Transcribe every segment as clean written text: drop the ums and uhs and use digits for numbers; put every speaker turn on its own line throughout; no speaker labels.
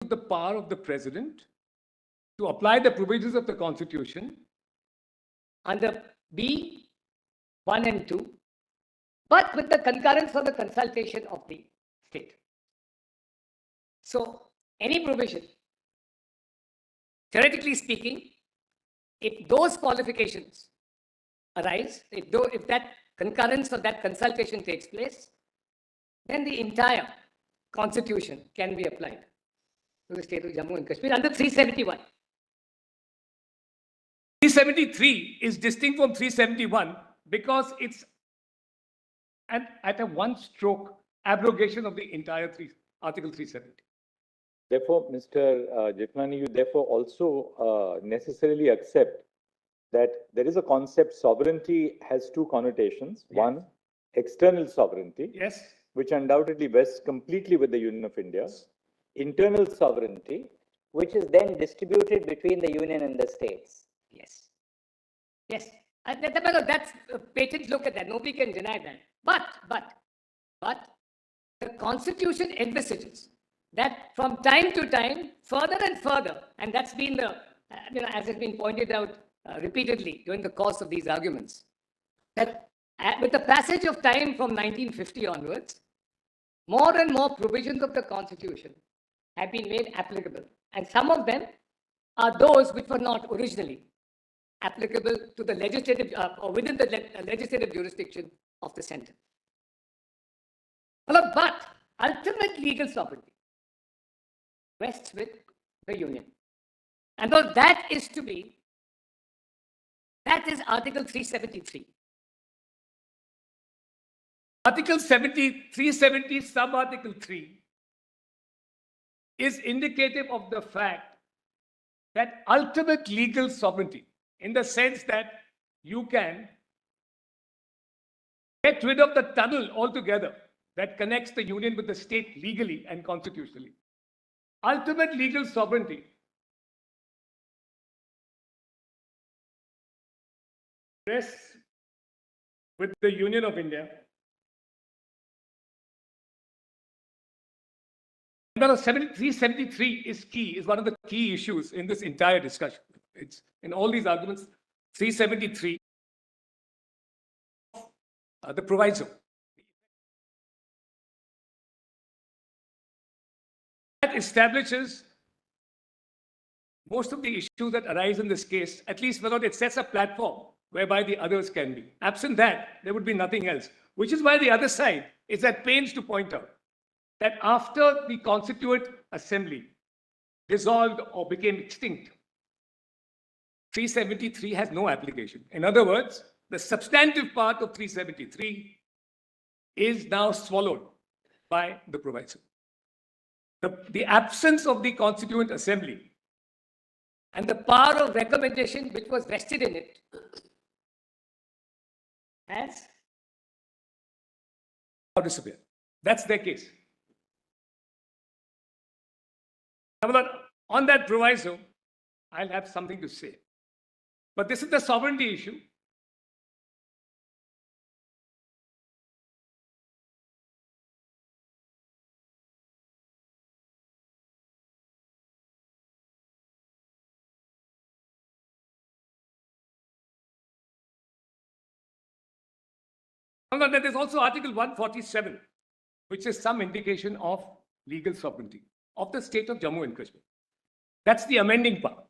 the power of the president to apply the provisions of the Constitution under B 1 and 2, but with the concurrence or the consultation of the state. So, any provision, theoretically speaking, if those qualifications arise, if that concurrence or that consultation takes place, then the entire Constitution can be applied to the state of Jammu and Kashmir under 371. 373 is distinct from 371 because it's at a one-stroke abrogation of the entire Article 370.
Therefore, Mr. Jethmani, you therefore also necessarily accept that there is a concept, sovereignty has two connotations. Yes. One, external sovereignty,
yes,
which undoubtedly vests completely with the Union of India. Internal sovereignty,
which is then distributed between the Union and the states.
Yes. Yes. That's a patent look at that. Nobody can deny that. But the Constitution envisages that from time to time, further and further, and that's been the, as has been pointed out repeatedly during the course of these arguments, that with the passage of time from 1950 onwards, more and more provisions of the Constitution have been made applicable. And some of them are those which were not originally applicable to the legislative or within the legislative jurisdiction of the center. But ultimate legal sovereignty rests with the Union. And though that is Article 373. Article 370, sub-Article 3, is indicative of the fact that ultimate legal sovereignty, in the sense that you can get rid of the tunnel altogether that connects the Union with the state legally and constitutionally. Ultimate legal sovereignty rests with the Union of India. Number 373 is key, is one of the key issues in this entire discussion. It's in all these arguments, 373, the proviso. That establishes most of the issues that arise in this case, at least whether it sets a platform whereby the others can be. Absent that, there would be nothing else, which is why the other side is at pains to point out that after the Constituent Assembly dissolved or became extinct, 373 has no application. In other words, the substantive part of 373 is now swallowed by the proviso. The absence of the Constituent Assembly and the power of recommendation which was vested in it has disappeared. That's their case. On that proviso, I'll have something to say. But this is the sovereignty issue. There is also Article 147, which is some indication of legal sovereignty of the state of Jammu and Kashmir. That's the amending part.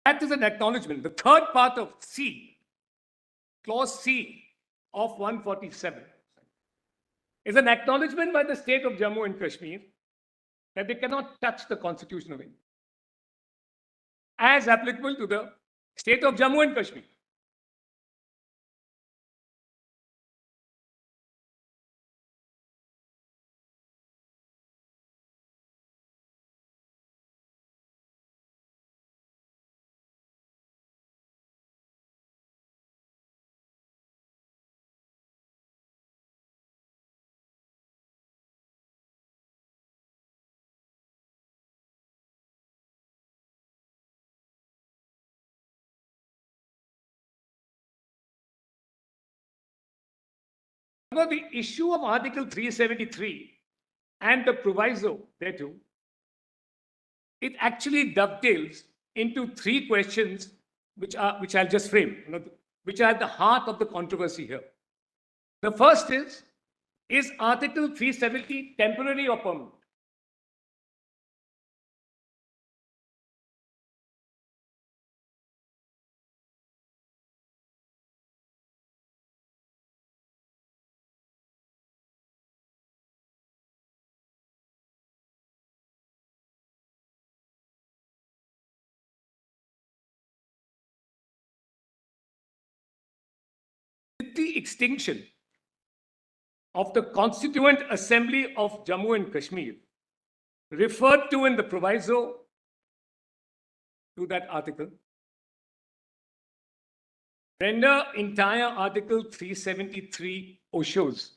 That is an acknowledgement. The third part of C, clause C of 147, is an acknowledgement by the state of Jammu and Kashmir that they cannot touch the Constitution of India as applicable to the state of Jammu and Kashmir. Now, the issue of Article 373 and the proviso thereto, it actually dovetails into three questions which I'll just frame, which are at the heart of the controversy here. The first is Article 370 temporary or permanent? With the extinction of the Constituent Assembly of Jammu and Kashmir, referred to in the proviso to that article, render entire Article 373 OSHOs.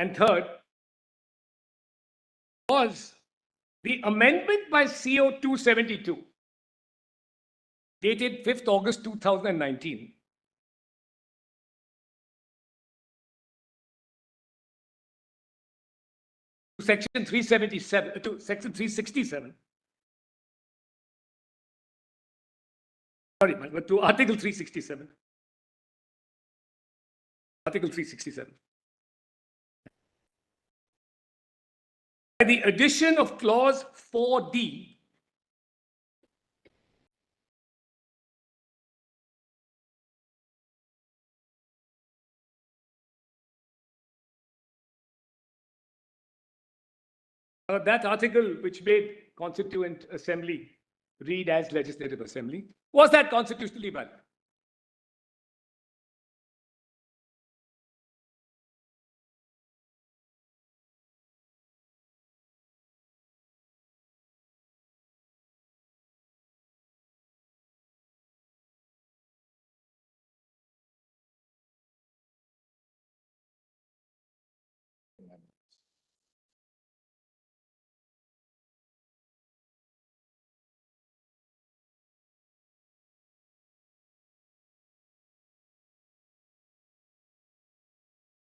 And third was the amendment by CO 272, dated 5th August 2019, to Section 377, to Section 367. Sorry, but to Article 367. Article 367. By the addition of clause 4D, that article which made Constituent Assembly read as Legislative Assembly, was that constitutionally valid?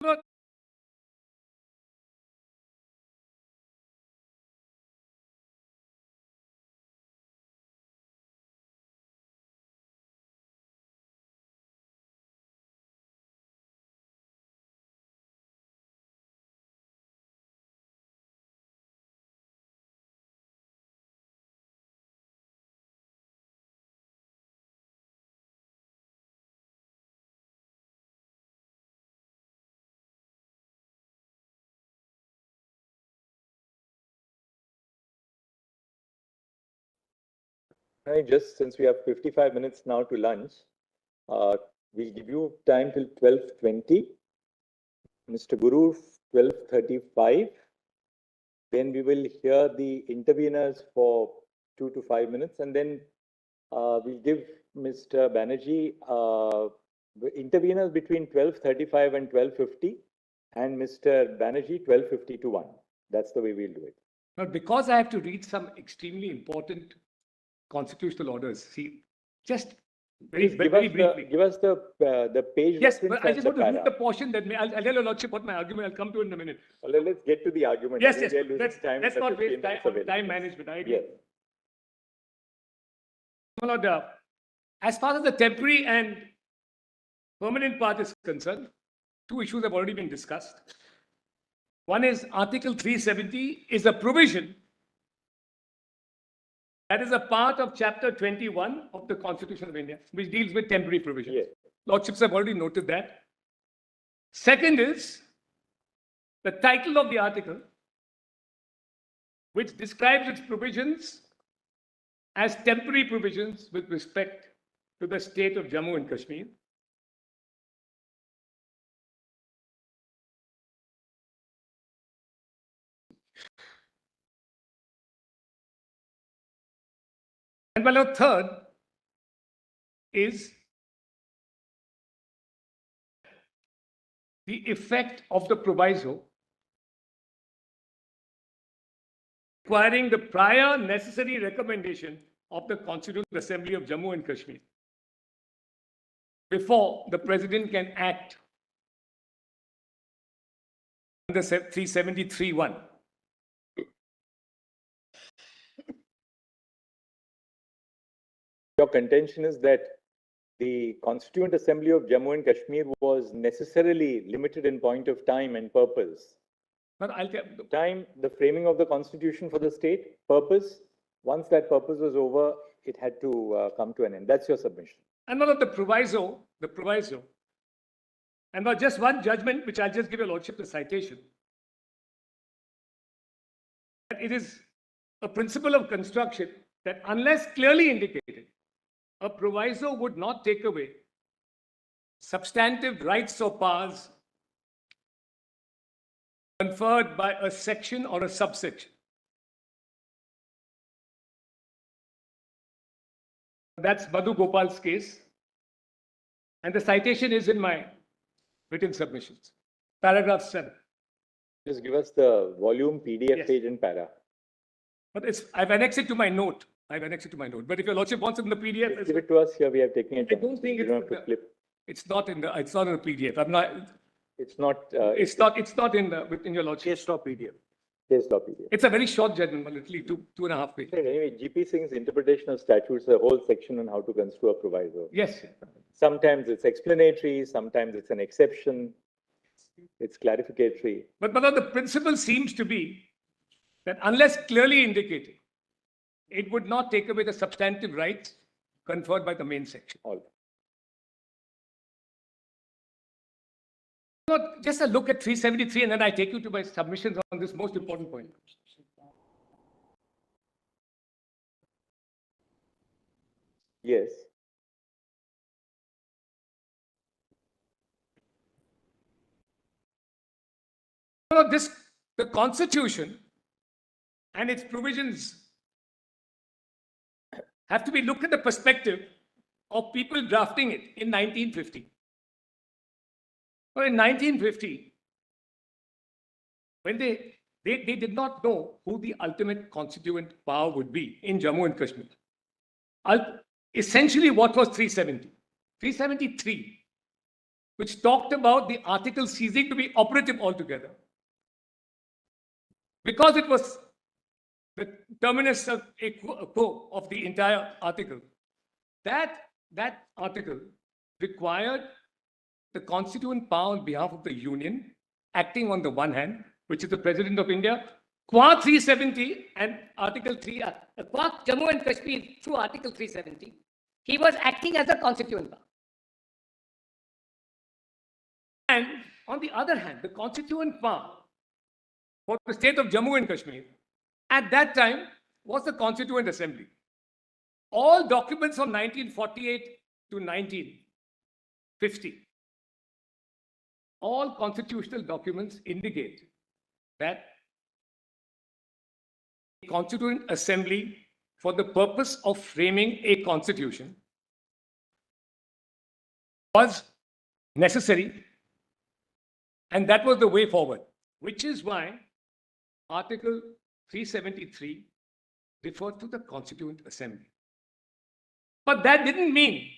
But
Just since we have 55 minutes now to lunch, we'll give you time till 12:20. Mr. Guru, 12:35. Then we will hear the interveners for 2 to 5 minutes, and then we'll give Mr. Banerjee the interveners between 12:35 and 12:50, and Mr. Banerjee 12:50 to 1. That's the way we'll do it.
But because I have to read some extremely important constitutional orders, see, just very briefly.
Give us the page.
Yes, but I just want to read the portion that I'll tell your lordship what my argument. I'll come to it in a minute.
Well, let's get to the argument.
Yes. Let's not waste time management. I agree.
Yes.
My lord, as far as the temporary and permanent part is concerned, two issues have already been discussed. One is Article 370 is a provision that is a part of Chapter 21 of the Constitution of India, which deals with temporary provisions.
Yes.
Lordships have already noted that. Second is the title of the article, which describes its provisions as temporary provisions with respect to the state of Jammu and Kashmir.
my lord, third is the effect of the proviso requiring the prior necessary recommendation of the Constituent Assembly of Jammu and Kashmir before the president can act under 373(1).
Your contention is that the Constituent Assembly of Jammu and Kashmir was necessarily limited in point of time and purpose.
But I'll tell
Time, the framing of the constitution for the state, purpose, once that purpose was over, it had to come to an end. That's your submission.
and one of the proviso, and not just one judgment, which I'll just give your lordship the citation. It is a principle of construction that unless clearly indicated, a proviso would not take away substantive rights or powers conferred by a section or a subsection. That's Madhu Gopal's case. And the citation is in my written submissions. Paragraph 7.
Just give us the volume, PDF
Yes.
page and para.
But I've annexed it to my note. But if your lordship wants it in the PDF,
Give it to us here. We have taken it.
I don't think
You don't
it's
have to flip.
it's not in the PDF. I'm not.
It's not.
It's not in your lordship.
Case law PDF.
Case law PDF.
It's a very short judgment, literally 2.5 pages.
Anyway, GP Singh's interpretation of statutes, a whole section on how to construe a proviso.
Yes.
Sometimes it's explanatory, sometimes it's an exception, it's clarificatory.
But the principle seems to be that unless clearly indicated, it would not take away the substantive rights conferred by the main section.
All.
Not just a look at 373, and then I take you to my submissions on this most important point.
Yes.
The Constitution and its provisions have to be looked at the perspective of people drafting it in 1950. Well, in 1950, when they did not know who the ultimate constituent power would be in Jammu and Kashmir. Essentially, what was 370? 373, which talked about the article ceasing to be operative altogether. Because it was the terminus of the entire article. That article required the constituent power on behalf of the Union, acting on the one hand, which is the President of India, qua 370 and Article 3,
qua Jammu and Kashmir through Article 370, he was acting as a constituent power.
And on the other hand, the constituent power for the state of Jammu and Kashmir at that time was the Constituent Assembly. All documents from 1948 to 1950, all constitutional documents indicate that the Constituent Assembly, for the purpose of framing a constitution, was necessary, and that was the way forward, which is why Article 373 referred to the Constituent Assembly. But that didn't mean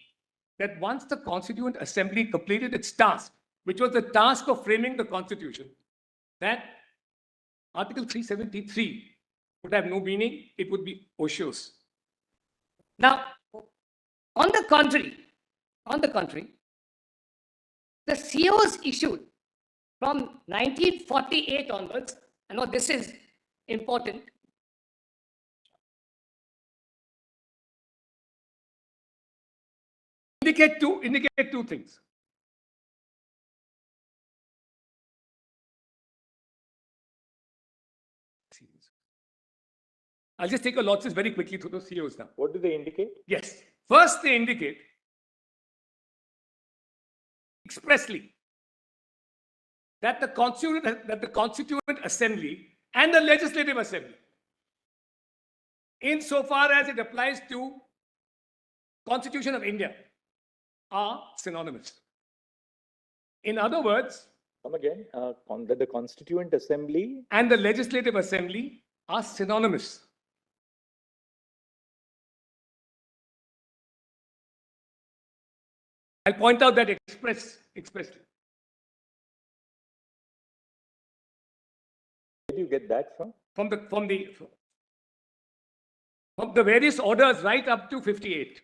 that once the Constituent Assembly completed its task, which was the task of framing the Constitution, that Article 373 would have no meaning, it would be ocious.
Now, on the contrary, the COs issued from 1948 onwards, I know this is important,
indicate two things. I'll just take a lot very quickly through those COs now.
What do they indicate?
Yes. First, they indicate expressly that the Constituent Assembly and the Legislative Assembly, insofar as it applies to Constitution of India are synonymous. In other words,
Come again, that the Constituent Assembly,
and the Legislative Assembly are synonymous. I'll point out that expressly.
where do you get that from?
From the various orders right up to 58,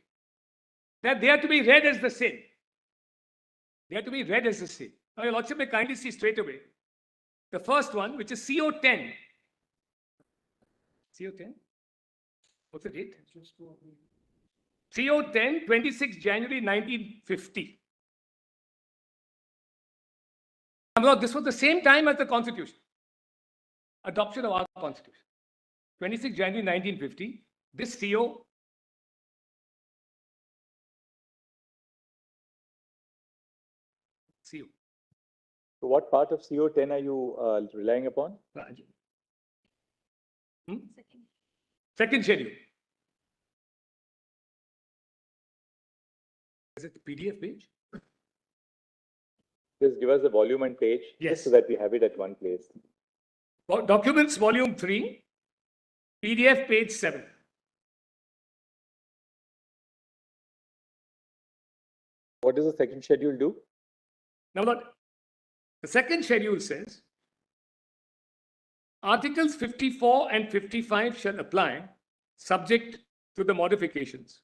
that they are to be read as the same. They are to be read as the same. Now, your Lordship may kindly see straight away the first one, which is CO10. CO10? What's the date? CO10, 26 January 1950. Now, this was the same time as the Constitution. Adoption of our Constitution. 26 January 1950. This CO CO.
So what part of CO10 are you relying upon?
Second schedule. Is it the PDF page?
Just give us the volume and page,
Yes.
just so that we have it at one place.
Documents volume 3, PDF page 7.
What does the second schedule do?
Now, the second schedule says Articles 54 and 55 shall apply, subject to the modifications.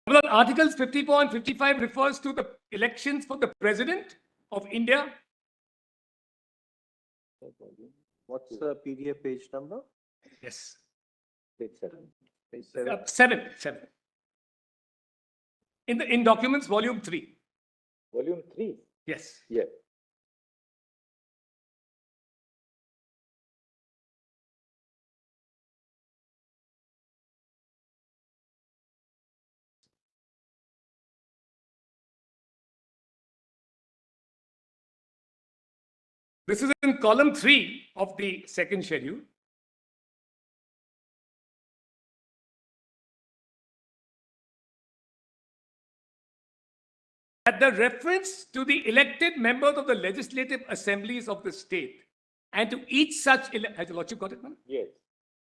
Now, Articles 54 and 55 refers to the elections for the President of India.
What's the PDF page number?
Yes.
Page 7.
Page 7.
Seven. In documents volume 3.
Volume 3.
Yes.
Yes.
This is in column 3 of the second schedule. That the reference to the elected members of the legislative assemblies of the state and to each such, has the Lordship got it, man?
Yes.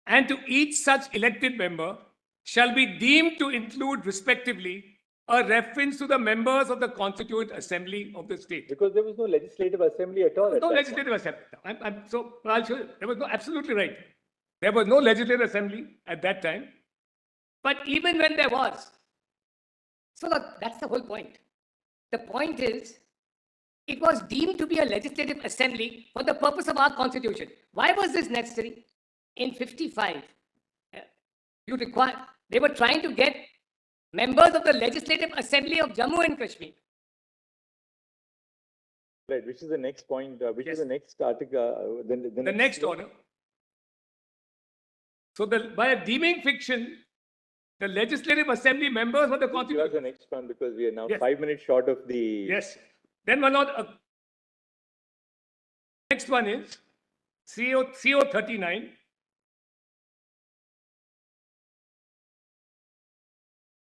And to each such elected member shall be deemed to include respectively a reference to the members of the Constituent Assembly of the state.
Because there was no legislative assembly at all. at
No
that
legislative assembly. I'll show you. There was no, absolutely right. There was no legislative assembly at that time.
But even when there was, so that's the whole point. The point is, it was deemed to be a legislative assembly for the purpose of our constitution. Why was this necessary? In 55, they were trying to get members of the Legislative Assembly of Jammu and Kashmir.
Right, which is the next point, which
Yes.
is the next article,
The next order. So by a deeming fiction, the Legislative Assembly members of the
Give us
Constitution.
the next one, because we are now
Yes.
5 minutes short of the.
Yes. Then one not. Next one is CO 39.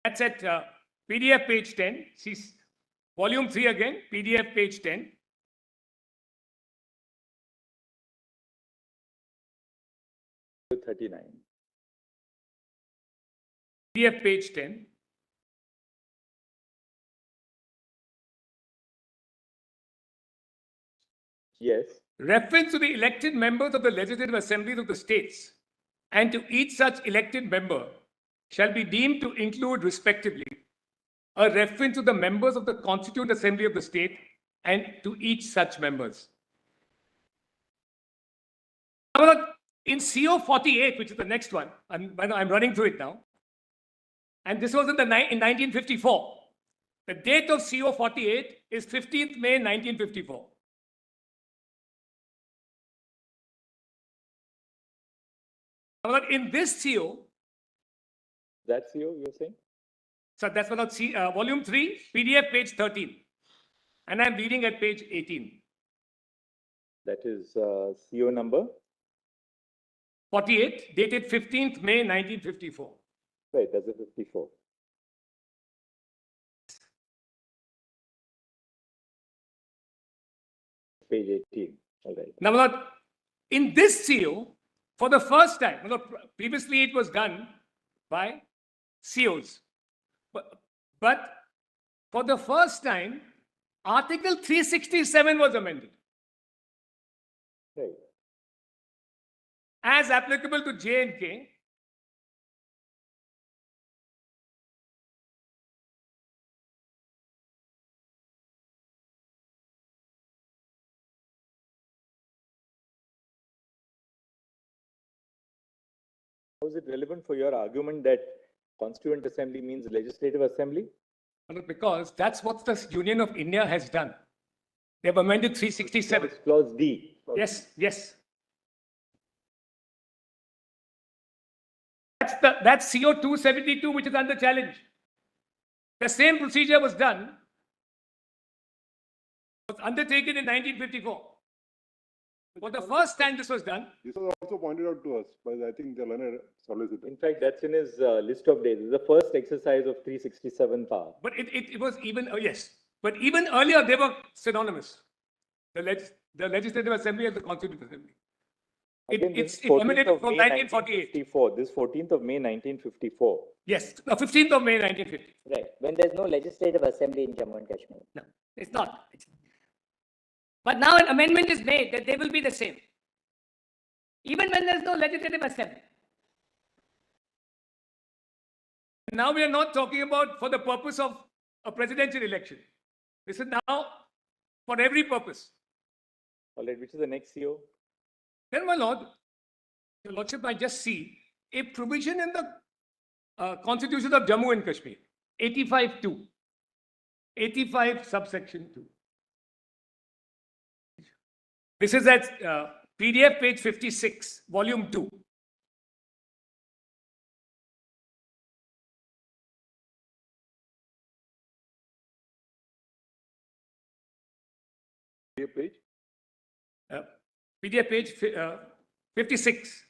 That's at PDF page 10. See, volume 3 again, PDF page 10.
CO 39.
PDF page 10.
Yes.
Reference to the elected members of the legislative assemblies of the states and to each such elected member shall be deemed to include respectively a reference to the members of the Constituent Assembly of the state and to each such members. However, in CO 48, which is the next one, I'm running through it now, and this was in 1954. The date of CO 48 is 15th May 1954. However, in this CO,
That's CO, you're saying?
so that's about volume 3, PDF page 13. And I'm reading at page 18.
That is CO number?
48, dated 15th May 1954.
Right, that's a 54. Page 18, all right.
Now, my lord, in this CO, for the first time, my lord, previously it was done by COs. But for the first time, Article 367 was amended
Right.
as applicable to J and K.
How is it relevant for your argument that Constituent Assembly means Legislative Assembly?
Because that's what the Union of India has done. They have amended 367.
Clause D.
Yes, yes. That's CO 272, which is under challenge. The same procedure was undertaken in 1954. For the first time this was done.
This was also pointed out to us by, I think, the learned solicitor.
In fact, that's in his list of days. It's the first exercise of 367 power.
But it was even, yes. But even earlier, they were synonymous. The Legislative Assembly and the Constituent Assembly.
Again,
It's
this 14th
emanated
of
from
May
1948.
1954. This 14th of May 1954.
Yes, no, 15th of May 1950.
Right, when there's no legislative assembly in Jammu and Kashmir.
No, it's not. But now an amendment is made that they will be the same. Even when there's no legislative assembly.
Now we are not talking about for the purpose of a presidential election. This is now for every purpose.
All right, which is the next CO?
Then, my lord, your lordship might just see a provision in the Constitution of Jammu and Kashmir, 85(2), 85 subsection 2. This is at PDF page 56, volume 2.
Page?
PDF page 56.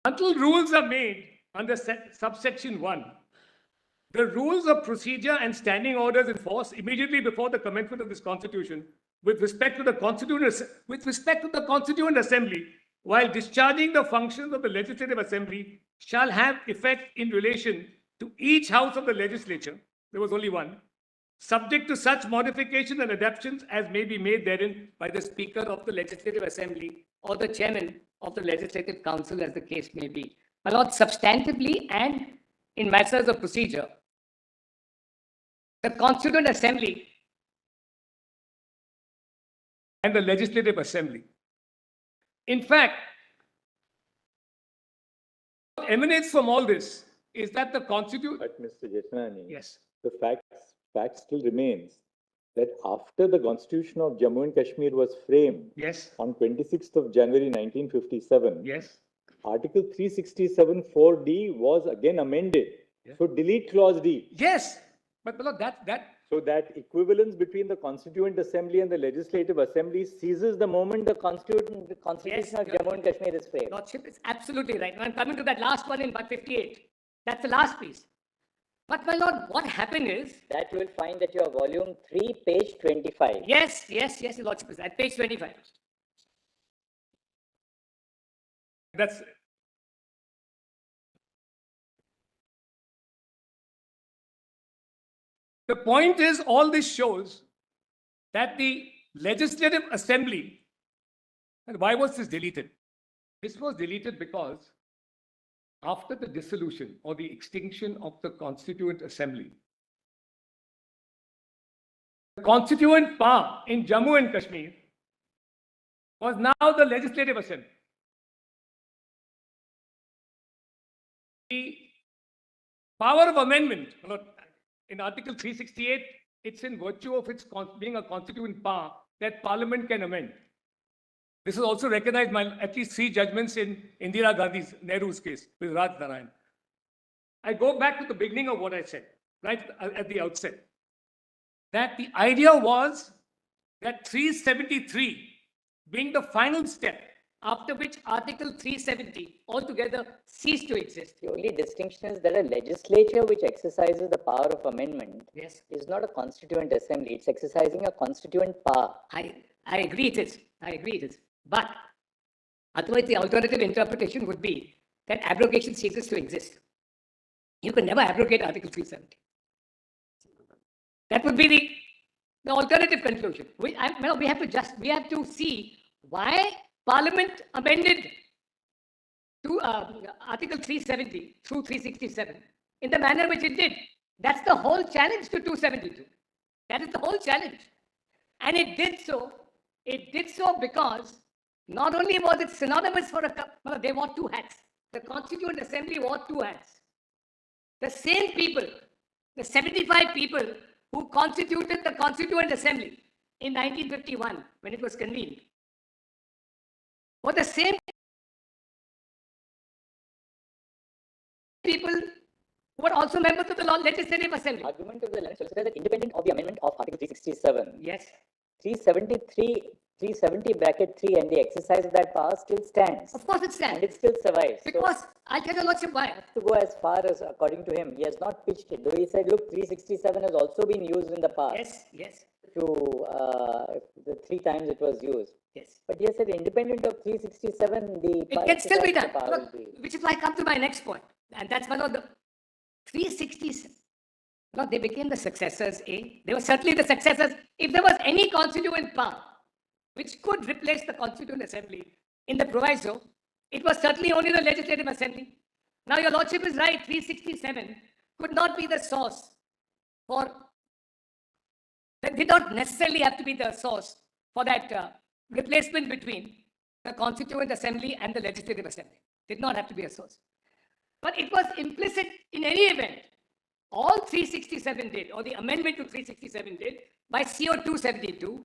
Until rules are made under subsection 1, the rules of procedure and standing orders in force immediately before the commencement of this constitution with respect to the Constituent Assembly, while discharging the functions of the Legislative Assembly, shall have effect in relation to each house of the legislature. There was only one. Subject to such modifications and adaptations as may be made therein
By the Speaker of the Legislative Assembly or the Chairman of the Legislative Council, as the case may be. My lord, substantively and in matters of procedure, the Constituent Assembly
and the Legislative Assembly. In fact, what emanates from all this is that the Constitution.
But Mr. Jethani,
Yes.
the fact still remains that after the Constitution of Jammu and Kashmir was framed
Yes.
on 26th of January 1957,
Yes.
Article 367 4D was again amended.
Yeah.
So delete clause D.
Yes. But below that.
So that equivalence between the Constituent Assembly and the Legislative Assembly ceases the moment the
Constitution
Yes,
of Jammu and Kashmir is framed.
Lordship is absolutely right. Now I'm coming to that last one in part 58. That's the last piece. But my lord, what happened is,
That you will find at your volume 3, page 25.
yes, your lordship is at page 25.
That's. The point is, all this shows that the Legislative Assembly, and why was this deleted? This was deleted because after the dissolution or the extinction of the Constituent Assembly, the constituent power in Jammu and Kashmir was now the Legislative Assembly. The power of amendment, in Article 368, it's in virtue of its being a constituent power that Parliament can amend. This is also recognized by at least 3 judgments in Indira Gandhi's, Nehru's case with Raj Narayan. I go back to the beginning of what I said, right at the outset, that the idea was that 373 being the final step,
after which Article 370 altogether ceased to exist.
The only distinction is that a legislature which exercises the power of amendment
Yes,
is not a constituent assembly. It's exercising a constituent power.
I agree it is. I agree it is. But otherwise, the alternative interpretation would be that abrogation ceases to exist. You can never abrogate Article 370. That would be the alternative conclusion. We have to see why Parliament amended to Article 370 through 367 in the manner which it did. That's the whole challenge to 272. That is the whole challenge. And it did so because not only was it synonymous for they wore 2 hats. The Constituent Assembly wore 2 hats. The same people, the 75 people who constituted the Constituent Assembly in 1951 when it was convened, were the same people who were also members of the Legislative Assembly.
Argument of the learned solicitor that independent of the amendment of Article 367,
Yes.
370 bracket 3 and the exercise of that power still stands.
Of course it
And
stands.
it still survives.
Because I'll tell you Lordship why.
To go as far as, according to him, he has not pitched it. Though he said, look, 367 has also been used in the past.
Yes.
The 3 times it was used.
Yes.
But he has said, independent of 367, the
It can still be done.
power
Look,
will be-
which is why I come to my next point. And that's one of the 360s. No, they became the successors, They were certainly the successors. If there was any constituent power which could replace the Constituent Assembly in the proviso, it was certainly only the Legislative Assembly. Now, your Lordship is right, 367 could not be the source for, that did not necessarily have to be the source for that replacement between the Constituent Assembly and the Legislative Assembly. Did not have to be a source. But it was implicit in any event. All 367 did, or the amendment to 367 did, by CO 272,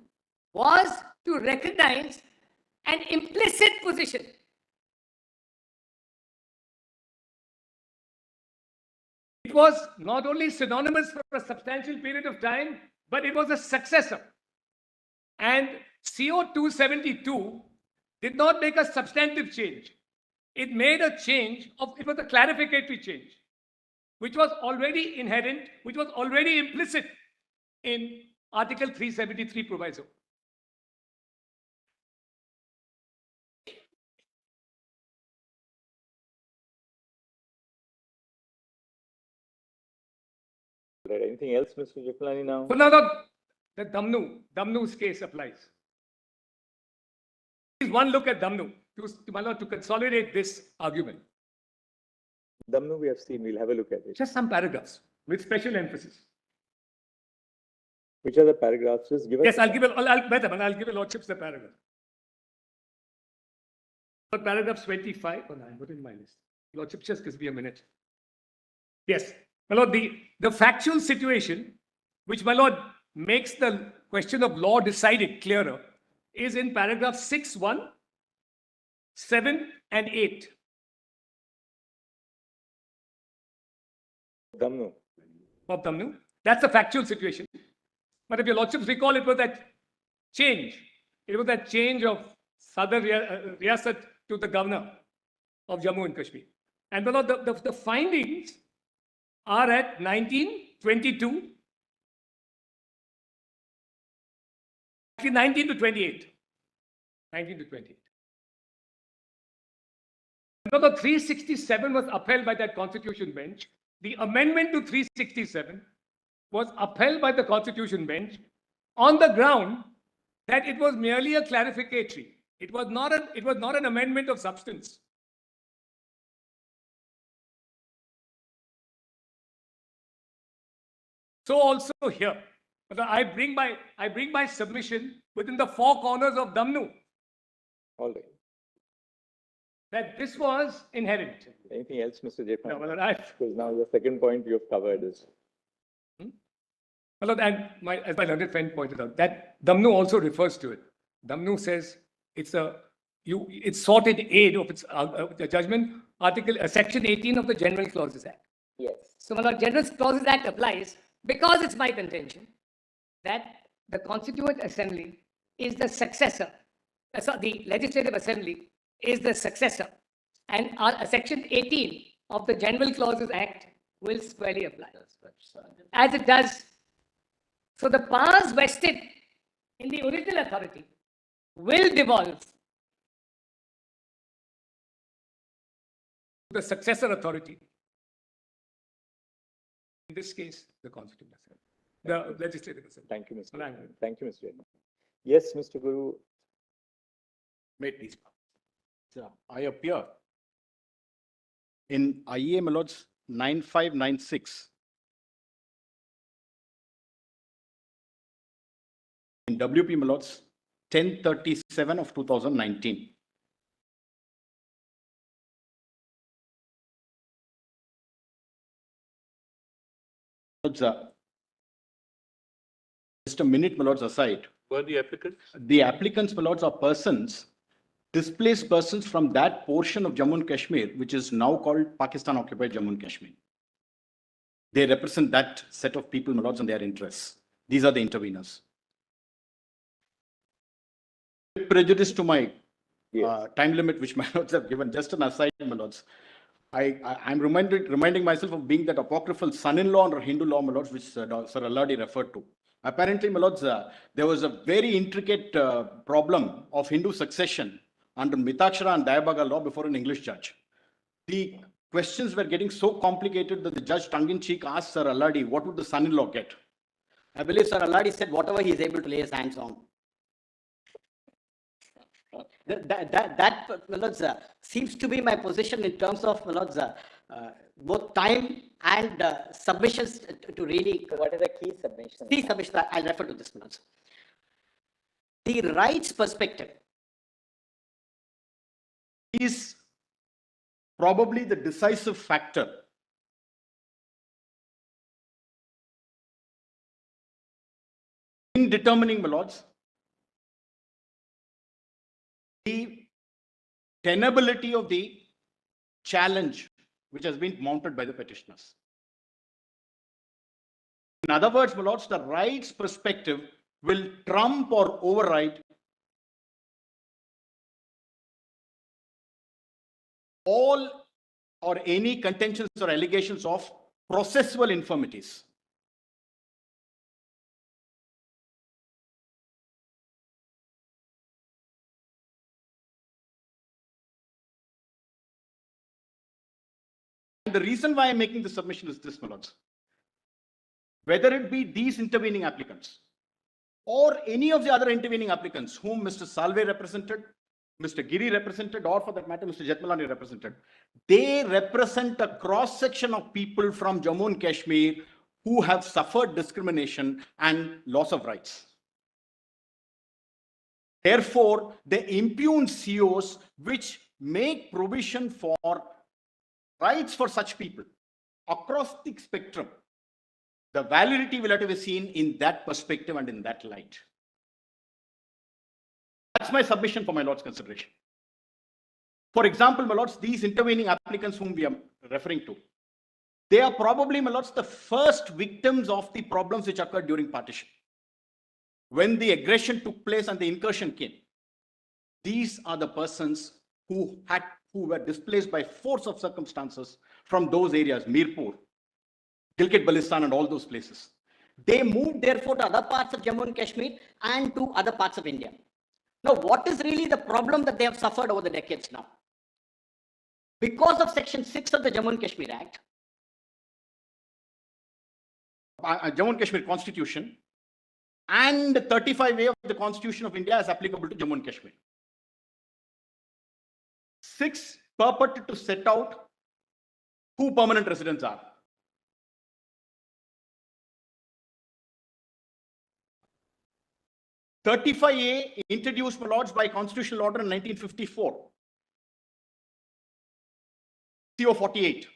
was to recognize an implicit position.
It was not only synonymous for a substantial period of time, but it was a successor. And CO 272 did not make a substantive change. It made a change it was a clarificatory change, which was already inherent, which was already implicit in Article 373 proviso.
Right. Anything else, Mr. Jiflani, now?
So now the Damnu's case applies. Please one look at Damnu to consolidate this argument.
Damnu we have seen, we'll have a look at it.
Just some paragraphs with special emphasis.
Which are the paragraphs? Just give us.
Yes, I'll give a Lordship's the paragraph. But paragraph 25, I put in my list. Lordship, just gives me a minute. Yes, my lord, the factual situation, which my lord makes the question of law decided clearer, is in paragraph 6, 1, 7, and 8.
Damnu.
Of Damnu. That's the factual situation. But if your lordships recall, it was that change. It was that change of Sadr Riyasat to the governor of Jammu and Kashmir. And my lord, the findings are at 1922, actually 19 to 28. 19 to 28. Although the 367 was upheld by that constitution bench, the amendment to 367 was upheld by the constitution bench on the ground that it was merely a clarificatory. It was not an amendment of substance. So also here, I bring my submission within the 4 corners of Damnu.
All right.
That this was inherent.
Anything else, Mr.
No,
Jethani?
my lord, I,
Because now the second point you have covered is.
my lord, and as my learned friend pointed out, that Damnu also refers to it. Damnu says it's sought in aid of its judgment, Section 18 of the General Clauses Act.
Yes.
So, my Lord, General Clauses Act applies because it's my contention that the Constituent Assembly is the successor. So the Legislative Assembly is the successor. And our Section 18 of the General Clauses Act will squarely apply. As it does. So the powers vested in the original authority will devolve.
The successor authority. In this case, the Constituent Assembly, the Legislative Assembly.
Thank you, Mr.
Language.
Thank you, Mr. Jethani. Yes, Mr. Guru.
May it please. I appear in IEA Melod's 9596, in WP Melod's 1037 of 2019. Just a minute, my lords, aside.
Who are the applicants?
The applicants, my lords, are persons, displaced persons from that portion of Jammu and Kashmir, which is now called Pakistan occupied Jammu and Kashmir. They represent that set of people, my lords, and their interests. These are the interveners. With prejudice to my time limit, which my lords have given, just an aside, my lords. I'm reminding myself of being that apocryphal son-in-law under Hindu law, my lords, which Sir Alladi referred to. Apparently, my lords, there was a very intricate problem of Hindu succession under Mitakshara and Dayabaga law before an English judge. The questions were getting so complicated that the judge tongue-in-cheek asked Sir Alladi, what would the son-in-law get?
I believe Sir Alladi said whatever he is able to lay his hands on. That seems to be my position in terms of both time and submissions to really.
What are the key submissions?
Key submissions, I'll refer to this. The rights perspective
is probably the decisive factor in determining, my lords, the tenability of the challenge which has been mounted by the petitioners. In other words, my lords, the rights perspective will trump or override all or any contentions or allegations of processual infirmities. And the reason why I'm making this submission is this, my lords. Whether it be these intervening applicants or any of the other intervening applicants whom Mr. Salve represented, Mr. Giri represented, or for that matter, Mr. Jethmalani represented, they represent a cross-section of people from Jammu and Kashmir who have suffered discrimination and loss of rights. Therefore, they impugn COs which make provision for rights for such people across the spectrum. The validity will have to be seen in that perspective and in that light. That's my submission for my lord's consideration. For example, my lords, these intervening applicants whom we are referring to, they are probably, my lords, the first victims of the problems which occurred during partition. When the aggression took place and the incursion came, these are the persons who were displaced by force of circumstances from those areas, Mirpur, Gulistan, and all those places.
They moved therefore to other parts of Jammu and Kashmir and to other parts of India. Now, what is really the problem that they have suffered over the decades now? Because of Section 6 of the Jammu and Kashmir Act,
Jammu and Kashmir Constitution, and 35A of the Constitution of India is applicable to Jammu and Kashmir. 6 purported to set out who permanent residents are. 35A introduced, my lords, by constitutional order in 1954. CO 48.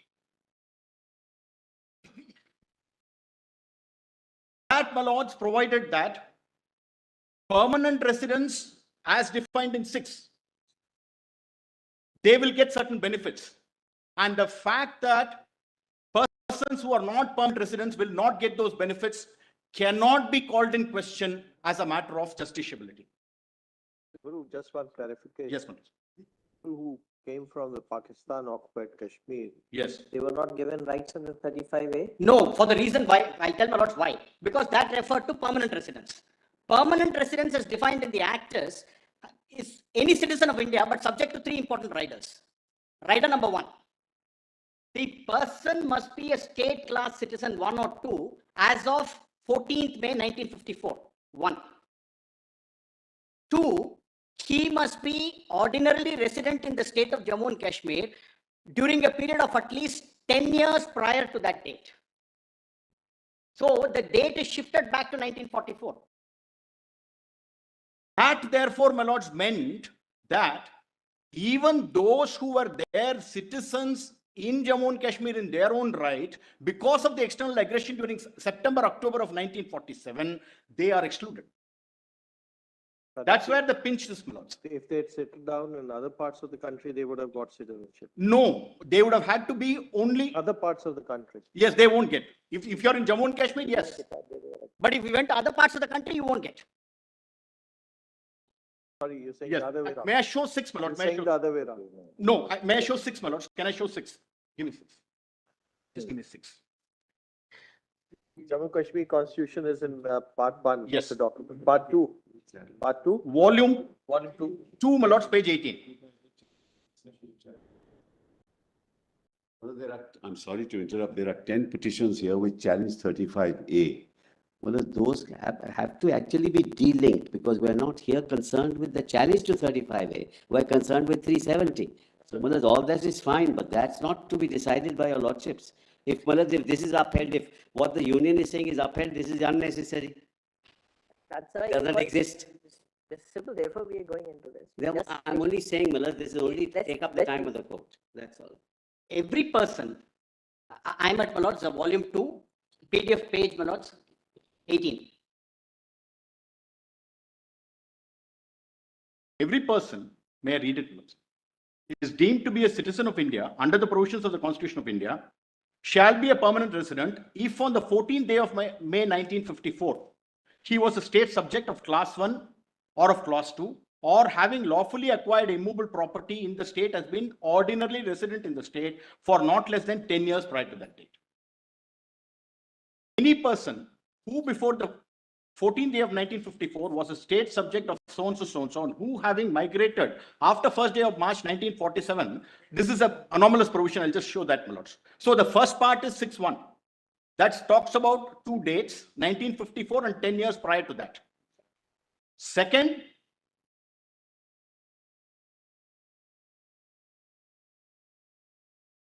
That, my lords, provided that permanent residents, as defined in 6, they will get certain benefits. And the fact that persons who are not permanent residents will not get those benefits cannot be called in question as a matter of justiciability.
Guru, just one clarification.
Yes, Manoj.
People who came from the Pakistan occupied Kashmir,
Yes.
they were not given rights under 35A?
No, for the reason why, I'll tell my lords why. Because that referred to permanent residents. Permanent residence as defined in the Act is any citizen of India, but subject to 3 important riders. Rider number 1. The person must be a state class citizen 1 or 2 as of 14th May 1954. 1. 2. He must be ordinarily resident in the state of Jammu and Kashmir during a period of at least 10 years prior to that date. So the date is shifted back to 1944.
That, therefore, my lords, meant that even those who were there citizens in Jammu and Kashmir in their own right, because of the external aggression during September, October of 1947, they are excluded. That's where the pinch is, my lords.
If they had settled down in other parts of the country, they would have got citizenship.
No, they would have had to be only,
Other parts of the country.
yes, they won't get. If you're in Jammu and Kashmir, yes.
But if you went to other parts of the country, you won't get.
Sorry, you're saying
Yes.
the other way around.
May I show 6, my
You're
lord? May I
saying
show-
the other way around.
No, may I show 6, my lords? Can I show 6? Give me 6. Just give me 6.
Jammu Kashmir Constitution is in part 1
Yes.
of the document. Part 2. Part 2.
Volume
1 and 2.
2, my lords, page 18.
Well, I'm sorry to interrupt. There are 10 petitions here which challenge 35A. Well, those have to actually be de-linked because we're not here concerned with the challenge to 35A. We're concerned with 370. So, well, all that is fine, but that's not to be decided by your lordships. If this is upheld, if what the union is saying is upheld, this is unnecessary.
That's right.
Doesn't exist.
It's simple, therefore we are going into this.
Then
Just-
I'm only saying, Malad, this is only
Let's-
take up the
let's-
time of the court. That's all.
Every person, I'm at my lords, volume 2, PDF page, my lords, 18.
Every person, may I read it, please, is deemed to be a citizen of India under the provisions of the Constitution of India, shall be a permanent resident if on the 14th day of May 1954, he was a state subject of class 1 or of class 2, or having lawfully acquired immovable property in the state has been ordinarily resident in the state for not less than 10 years prior to that date. Any person who before the 14th day of 1954 was a state subject of so and so and who having migrated after 1st day of March 1947, this is an anomalous provision. I'll just show that, my lords. So the first part is 6.1. That talks about 2 dates, 1954 and 10 years prior to that. Second,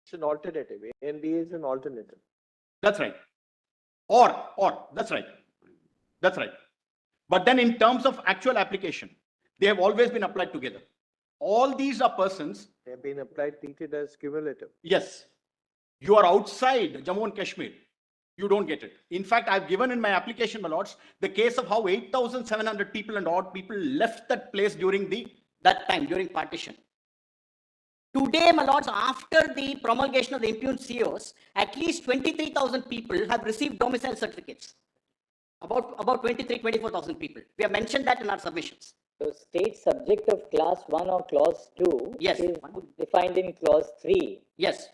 It's an alternative. A and B is an alternative.
that's right. Or, that's right. That's right. But then in terms of actual application, they have always been applied together. All these are persons,
They have been applied, treated as cumulative.
yes, you are outside Jammu and Kashmir, you don't get it. In fact, I've given in my application, my lords, the case of how 8,700 people and odd people left that place during
That time, during partition. Today, my lords, after the promulgation of the impugned COs, at least 23,000 people have received domicile certificates. About 24,000 people. We have mentioned that in our submissions.
So state subject of class 1 or clause 2
Yes.
is defined in clause 3,
Yes,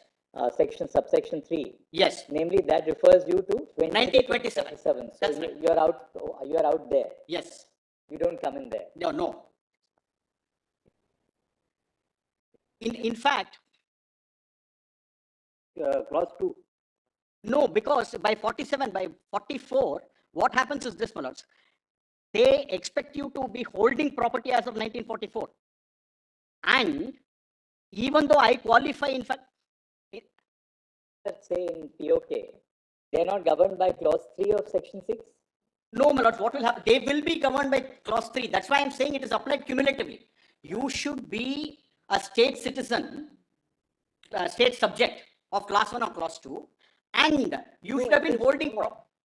subsection 3.
yes.
Namely, that refers you to
1927.
So
That's right.
you're out there.
Yes.
You don't come in there.
No. In fact,
Clause 2.
no, because by 47, by 44, what happens is this, my lords. They expect you to be holding property as of 1944. And even though I qualify, in fact,
Let's say in POK, they're not governed by clause 3 of section 6.
No, my lords, what will happen? They will be governed by clause 3. That's why I'm saying it is applied cumulatively. You should be a state citizen, state subject of class 1 or class 2, and you should have been holding.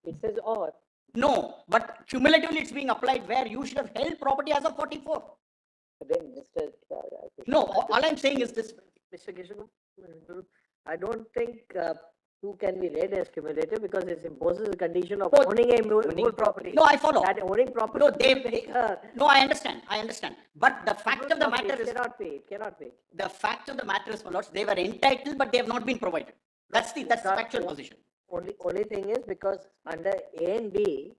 It says or.
No, but cumulatively it's being applied where you should have held property as of 44.
Then, Mr.
No, all I'm saying is this.
Mr. Kishan, I don't think 2 can be read as cumulative because it imposes a condition of
No,
owning a whole property.
No, I follow.
That owning property.
No, no, I understand. But the fact of the matter is,
It cannot be.
the fact of the matter is, my lords, they were entitled, but they have not been provided. That's the factual position.
Only thing is because under A and B,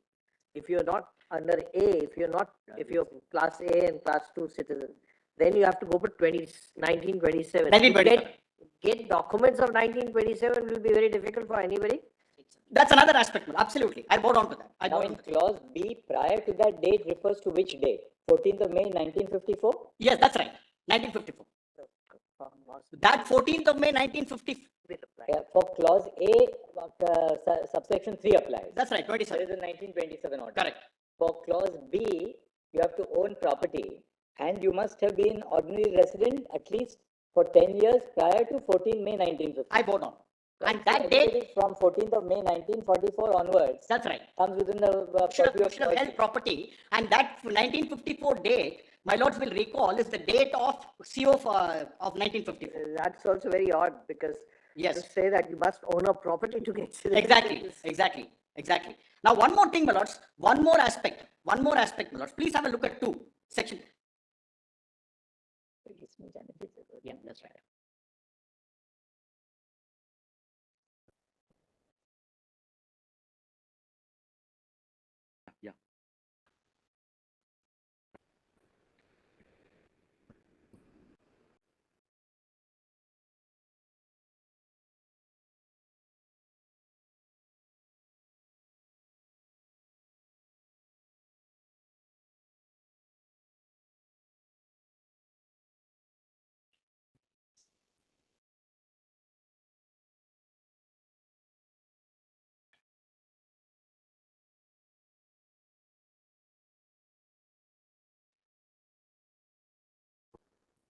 if you're not under A, if you're class A and class 2 citizen, then you have to go for 1927.
1927.
Get documents of 1927 will be very difficult for anybody.
That's another aspect, absolutely. I bow down to that.
Now in clause B, prior to that date refers to which day? 14th of May 1954?
Yes, that's right. 1954. That 14th of May 1954.
Yeah, for clause A, subsection 3 applies.
That's right, 27.
That is the 1927 order.
Correct.
For clause B, you have to own property and you must have been ordinary resident at least for 10 years prior to 14 May 1950.
I vote on. And
So
that date,
anything from 14th of May 1944 onwards
that's right.
comes within the
Should
purview
have held property. And that 1954 date, my lords will recall, is the date of CO of 1954.
That's also very odd because
Yes.
to say that you must own a property to get citizenship.
Exactly. Now, one more thing, my lords, one more aspect, my lords. Please have a look at 2, section. Yeah, that's right. Yeah.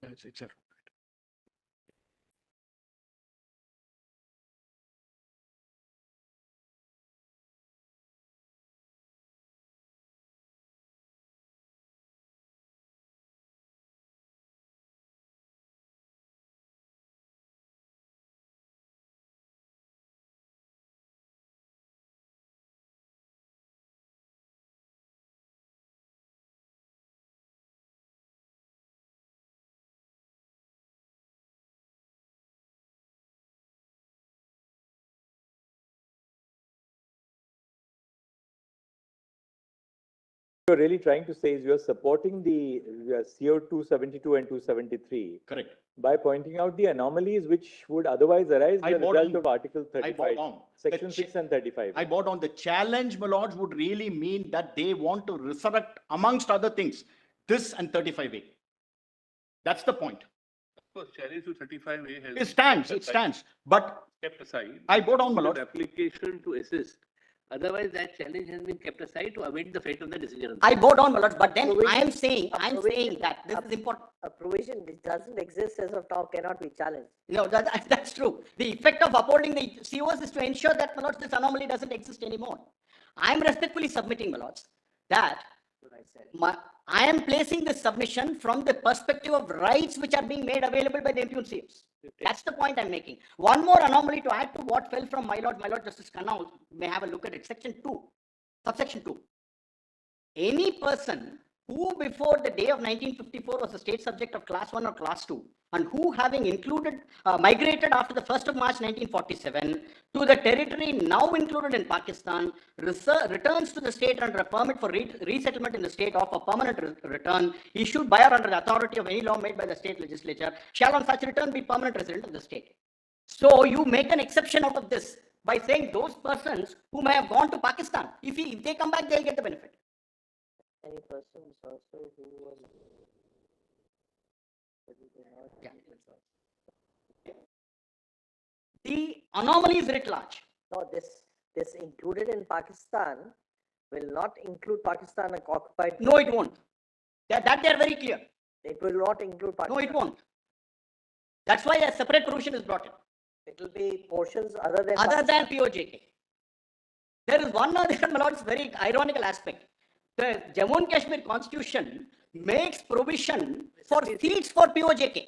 It's a
You're really trying to say is you're supporting the CO 272 and 273
Correct.
by pointing out the anomalies which would otherwise arise
I
as a
bought
result
on-
of Article
I
35,
bought on.
Section
The
6 and 35.
I bought on the challenge, my lords, would really mean that they want to resurrect, amongst other things, this and 35A. That's the point.
Of course, challenge to 35A has.
It stands. But
Kept aside.
I bought on, my lord.
Application to assist. Otherwise, that challenge has been kept aside to await the fate of the decision.
I bow down, my lords, but then I am saying that this is important.
A provision which doesn't exist as of now cannot be challenged.
No, that's true. The effect of upholding the COs is to ensure that, my lords, this anomaly doesn't exist anymore. I am respectfully submitting, my lords, that I am placing this submission from the perspective of rights which are being made available by the impugned COs. That's the point I'm making. One more anomaly to add to what fell from my Lord Justice Khanna, may have a look at it. Section 2, subsection 2. Any person who before the day of 1954 was a state subject of class 1 or class 2 and who having migrated after the 1st of March 1947 to the territory now included in Pakistan returns to the state under a permit for resettlement in the state of a permanent return issued by or under the authority of any law made by the state legislature shall on such return be permanent resident of the state. So you make an exception out of this by saying those persons who may have gone to Pakistan, if they come back, they'll get the benefit.
Any person also who was
The anomaly is writ large.
no this included in Pakistan will not include Pakistan and occupied.
No, it won't. That they are very clear.
It will not include Pakistan.
No, it won't. That's why a separate provision is brought in.
It will be portions other than
POJK. There is one other, my lords, very ironical aspect. The Jammu and Kashmir constitution makes provision for seats for POJK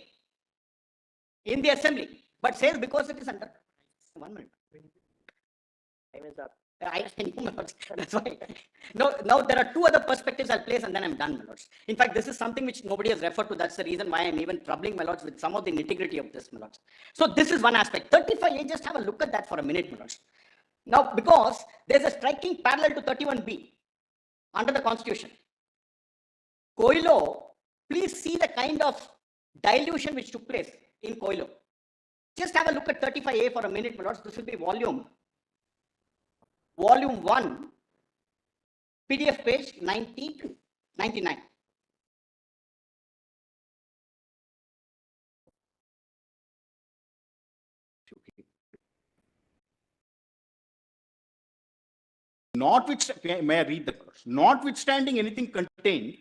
in the assembly, but says because it is under. 1 minute.
Time is up.
That's why. Now there are two other perspectives I'll place and then I'm done, my lords. In fact, this is something which nobody has referred to. That's the reason why I'm even troubling my lords with some of the nitty-gritty of this, my lords. So this is one aspect. 35A, just have a look at that for a minute, my lords. Now, because there's a striking parallel to 31B under the constitution. Koilo, please see the kind of dilution which took place in Koilo. Just have a look at 35A for a minute, my lords. This will be volume 1, PDF page 90, 99.
May I read the verse? Notwithstanding anything contained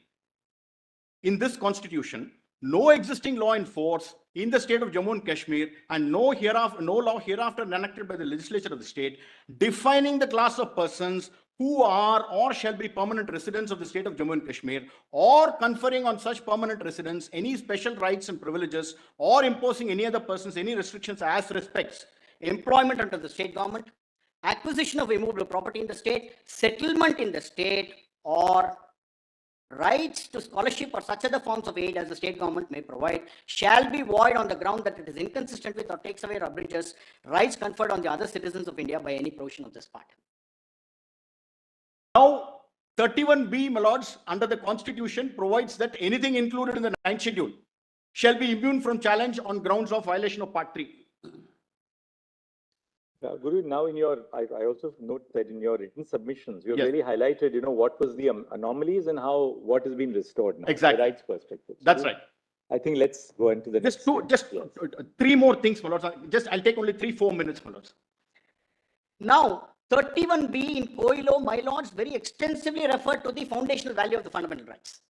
in this constitution, no existing law in force in the state of Jammu and Kashmir, and no law hereafter enacted by the legislature of the state, defining the class of persons who are or shall be permanent residents of the state of Jammu and Kashmir, or conferring on such permanent residents any special rights and privileges, or imposing any other persons any restrictions as respects employment under the state government, acquisition of immovable property in the state, settlement in the state, or rights to scholarship or such other forms of aid as the state government may provide, shall be void on the ground that it is inconsistent with or takes away or abridges rights conferred on the other citizens of India by any provision of this part. Now, 31B, my lords, under the constitution provides that anything included in the 9th schedule shall be immune from challenge on grounds of violation of part 3.
Guru, now I also note that in your written submissions, you have
Yes.
really highlighted, what was the anomalies and what has been restored now.
Exactly.
The rights perspective.
That's right.
I think let's go into the next.
Just three more things, my lords. I'll take only 3-4 minutes, my lords.
Now, 31B in Koilo, my lords, very extensively referred to the foundational value of the fundamental rights.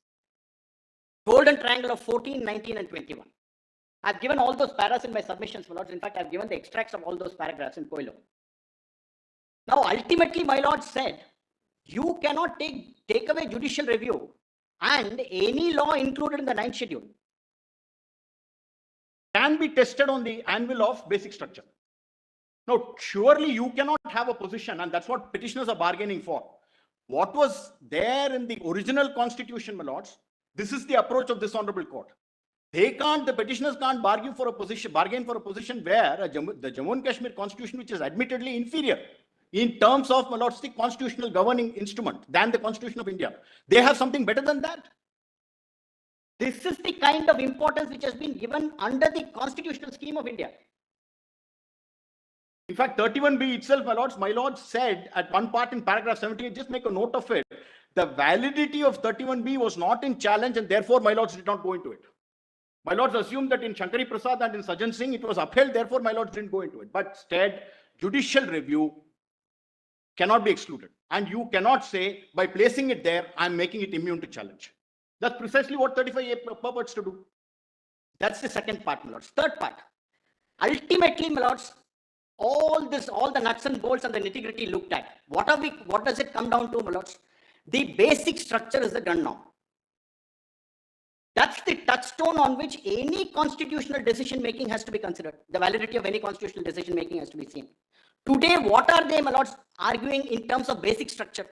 Golden triangle of 14, 19, and 21. I've given all those paras in my submissions, my lords. In fact, I've given the extracts of all those paragraphs in Koilo. Now, ultimately, my lord said, you cannot take away judicial review and any law included in the 9th schedule
can be tested on the anvil of basic structure. Now, surely you cannot have a position, and that's what petitioners are bargaining for. What was there in the original constitution, my lords, this is the approach of this honorable court. The petitioners can't bargain for a position where the Jammu and Kashmir constitution, which is admittedly inferior in terms of, my lords, the constitutional governing instrument than the Constitution of India. They have something better than that. This is the kind of importance which has been given under the constitutional scheme of India. In fact, 31B itself, my lords said at one part in paragraph 78, just make a note of it. The validity of 31B was not in challenge, and therefore my lords did not go into it. My lords assumed that in Shankari Prasad and in Sajjan Singh, it was upheld, therefore my lords didn't go into it. But instead, judicial review cannot be excluded. And you cannot say, by placing it there, I'm making it immune to challenge. That's precisely what 35A purports to do. That's the second part, my lords. Third part. Ultimately, my lords, all the nuts and bolts and the nitty-gritty looked at. What does it come down to, my lords? The basic structure is the gun norm. That's the touchstone on which any constitutional decision making has to be considered. The validity of any constitutional decision making has to be seen. Today, what are they, my lords, arguing in terms of basic structure?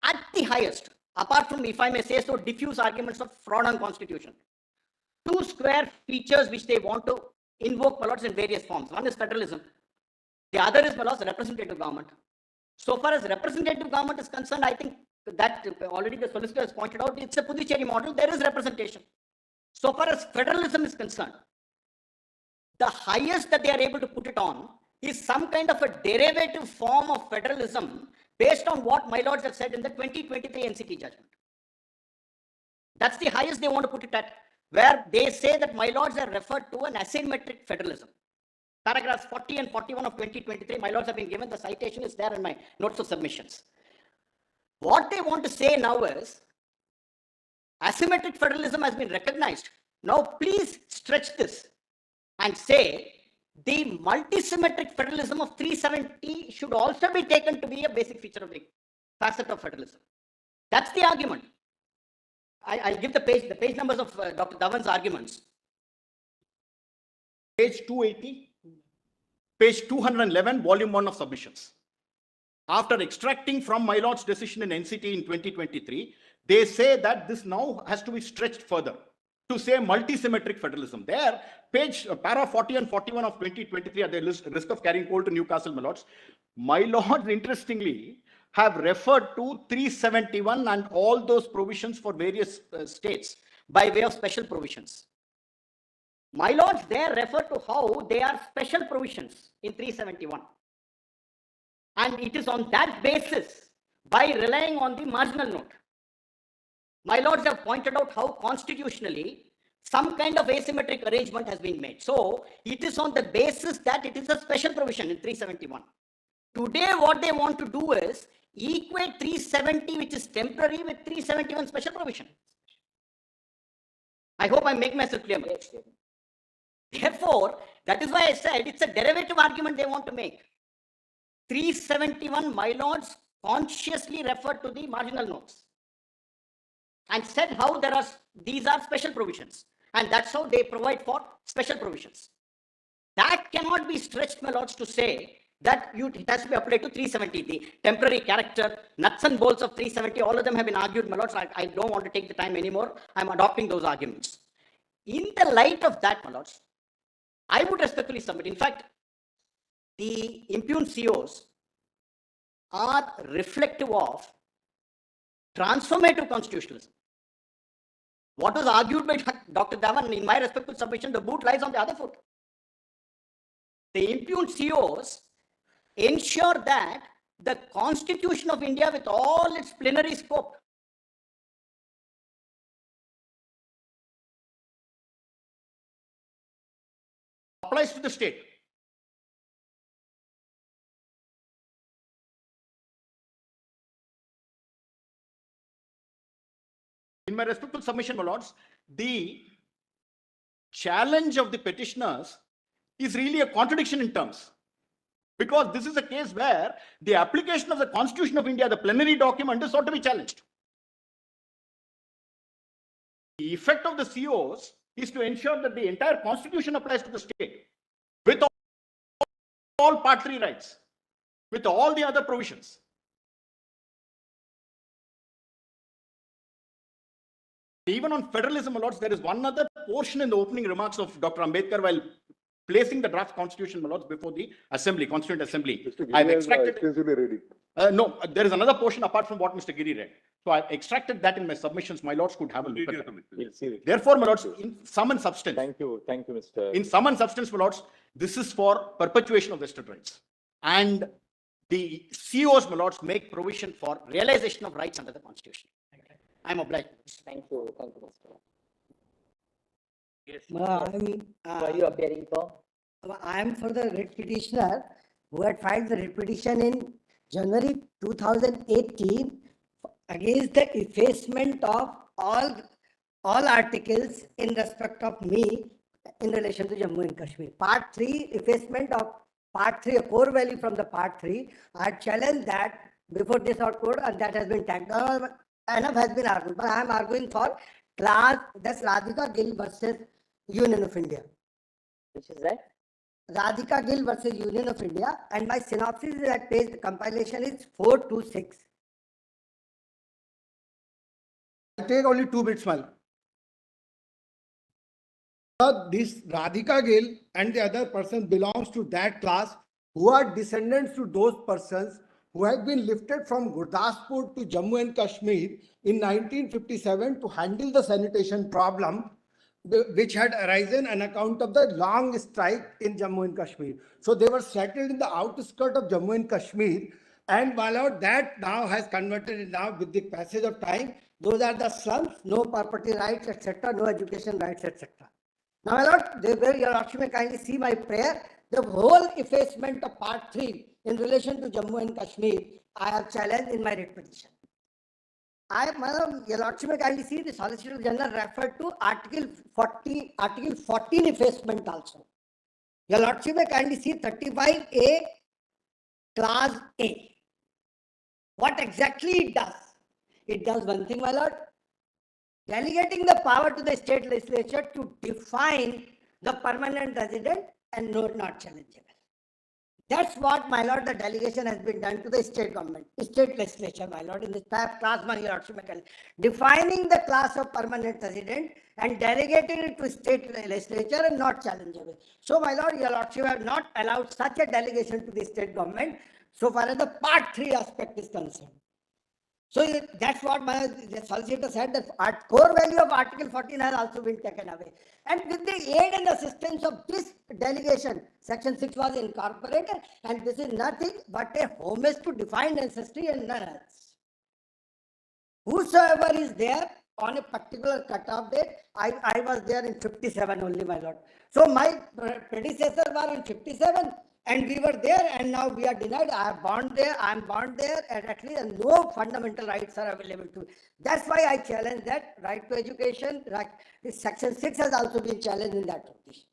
At the highest, apart from, if I may say so, diffuse arguments of fraud on constitution. Two square features which they want to invoke, my lords, in various forms. One is federalism. The other is, my lords, representative government. So far as representative government is concerned, I think that already the solicitor has pointed out, it's a Puducherry model, there is representation. So far as federalism is concerned, the highest that they are able to put it on is some kind of a derivative form of federalism based on what my lords have said in the 2023 NCT judgment. That's the highest they want to put it at, where they say that my lords are referred to an asymmetric federalism. Paragraphs 40 and 41 of 2023, my lords have been given, the citation is there in my notes of submissions.
What they want to say now is, asymmetric federalism has been recognized. Now please stretch this and say the multisymmetric federalism of 370 should also be taken to be a basic feature of the facet of federalism. That's the argument. I'll give the page numbers of Dr. Dhawan's arguments.
Page 280, page 211, volume 1 of submissions. After extracting from my lord's decision in NCT in 2023, they say that this now has to be stretched further to say multi-symmetric federalism. There, para 40 and 41 of 2023 at the risk of carrying coal to Newcastle, my lords. My lords, interestingly, have referred to 371 and all those provisions for various states by way of special provisions. My lords there refer to how they are special provisions in 371. And it is on that basis, by relying on the marginal note. My lords have pointed out how constitutionally some kind of asymmetric arrangement has been made. So it is on the basis that it is a special provision in 371. Today, what they want to do is equate 370, which is temporary, with 371 special provision. I hope I make myself clear. Therefore, that is why I said it's a derivative argument they want to make. 371, my lords consciously referred to the marginal notes and said how these are special provisions, and that's how they provide for special provisions. That cannot be stretched, my lords, to say that it has to be applied to 370. The temporary character, nuts and bolts of 370, all of them have been argued, my lords. I don't want to take the time anymore. I'm adopting those arguments. In the light of that, my lords, I would respectfully submit, in fact, the impugned COs are reflective of transformative constitutionalism. What was argued by Dr. Dhawan, in my respectful submission, the boot lies on the other foot. The impugned COs ensure that the Constitution of India, with all its plenary scope, applies to the state. In my respectful submission, my lords, the challenge of the petitioners is really a contradiction in terms. Because this is a case where the application of the Constitution of India, the plenary document, is sought to be challenged. The effect of the COs is to ensure that the entire Constitution applies to the state with all Part 3 rights, with all the other provisions. Even on federalism, my lords, there is one other portion in the opening remarks of Dr. Ambedkar while placing the draft constitution, my lords, before the assembly, constituent assembly. I've extracted. No, there is another portion apart from what Mr. Giri read. So I've extracted that in my submissions. My lords could have a look at it. Therefore, my lords, in sum and substance.
Thank you, Mr.
In sum and substance, my lords, this is for perpetuation of vested rights. And the COs, my lords, make provision for realization of rights under the Constitution. I'm obliged.
Thank you, Mr.
Yes.
Who are you appearing for?
I am for the writ petitioner who had filed the writ petition in January 2018 against the effacement of all articles in respect of me in relation to Jammu and Kashmir. Part 3, effacement of Part 3, a core value from the Part 3. I challenged that before this court, and that has been tagged. Enough has been argued, but I am arguing for class, that's Radhika Gill versus Union of India.
Which is that?
Radhika Gill versus Union of India, and my synopsis is that page, the compilation is 426.
I'll take only 2 bits, Mal. This Radhika Gill and the other person belongs to that class who are descendants to those persons who have been lifted from Gurdaspur to Jammu and Kashmir in 1957 to handle the sanitation problem which had arisen on account of the long strike in Jammu and Kashmir. So they were settled in the outskirts of Jammu and Kashmir, and while that now has converted now with the passage of time, those are the slums, no property rights, etc., no education rights, etc. Now, my lord, your lordship may kindly see my prayer. The whole effacement of Part 3 in relation to Jammu and Kashmir, I have challenged in my writ petition.
Your Lordship may kindly see the Solicitor General referred to Article 14 effacement also. Your Lordship may kindly see 35A, Clause A. What exactly it does? It does one thing, my lord, delegating the power to the state legislature to define the permanent resident and not challengeable. That's what, my lord, the delegation has been done to the state government, state legislature, my lord, in this class 1, your lordship, defining the class of permanent resident and delegating it to state legislature and not challengeable. So, my lord, your lordship have not allowed such a delegation to the state government so far as the part 3 aspect is concerned. So that's what the solicitor said, that core value of Article 14 has also been taken away. And with the aid and assistance of this delegation, Section 6 was incorporated, and this is nothing but a homage to defined ancestry and none else. Whosoever is there on a particular cutoff date, I was there in 57 only, my lord. So my predecessors were in 57. And we were there, and now we are denied. I am born there, and at least no fundamental rights are available to me. That's why I challenge that right to education. Right, Section 6 has also been challenged in that petition.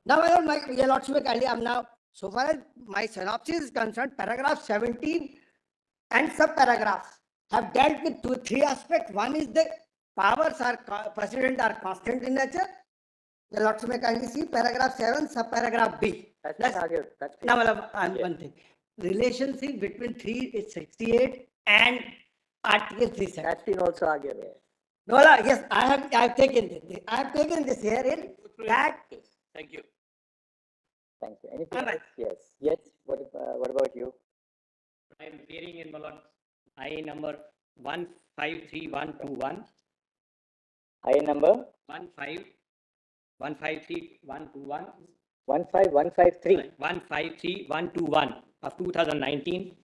Now, your lordship, I am now, so far as my synopsis is concerned, paragraph 17 and subparagraphs have dealt with three aspects. One is the powers precedent are constant in nature. The lordship may kindly see paragraph 7, subparagraph B.
That's argued. That's
now, one thing. Relationship between 368 and Article 37.
That's been also argued.
No, yes, I have taken this. I have taken this here in that.
Thank you.
Thank you. Anything else? Yes. Yes. What about you?
I am appearing in IA number 153121.
IA number
153121.
15153.
153121 of 2019.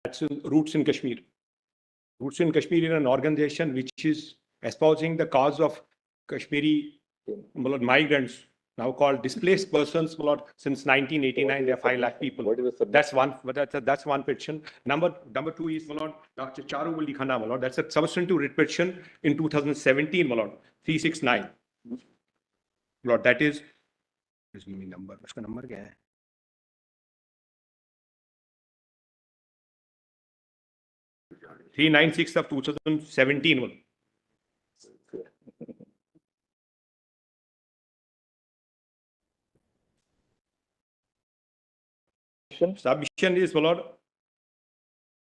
That's Roots in Kashmir. Roots in Kashmir is an organization which is espousing the cause of Kashmiri migrants, now called displaced persons. Since 1989, there are 5 lakh people. That's one petition. Number 2 is Dr. Charu Wali Khanna. That's a substantive writ petition in 2017. 369. That is, just give me number. What's the number? 396 of 2017. Submission is,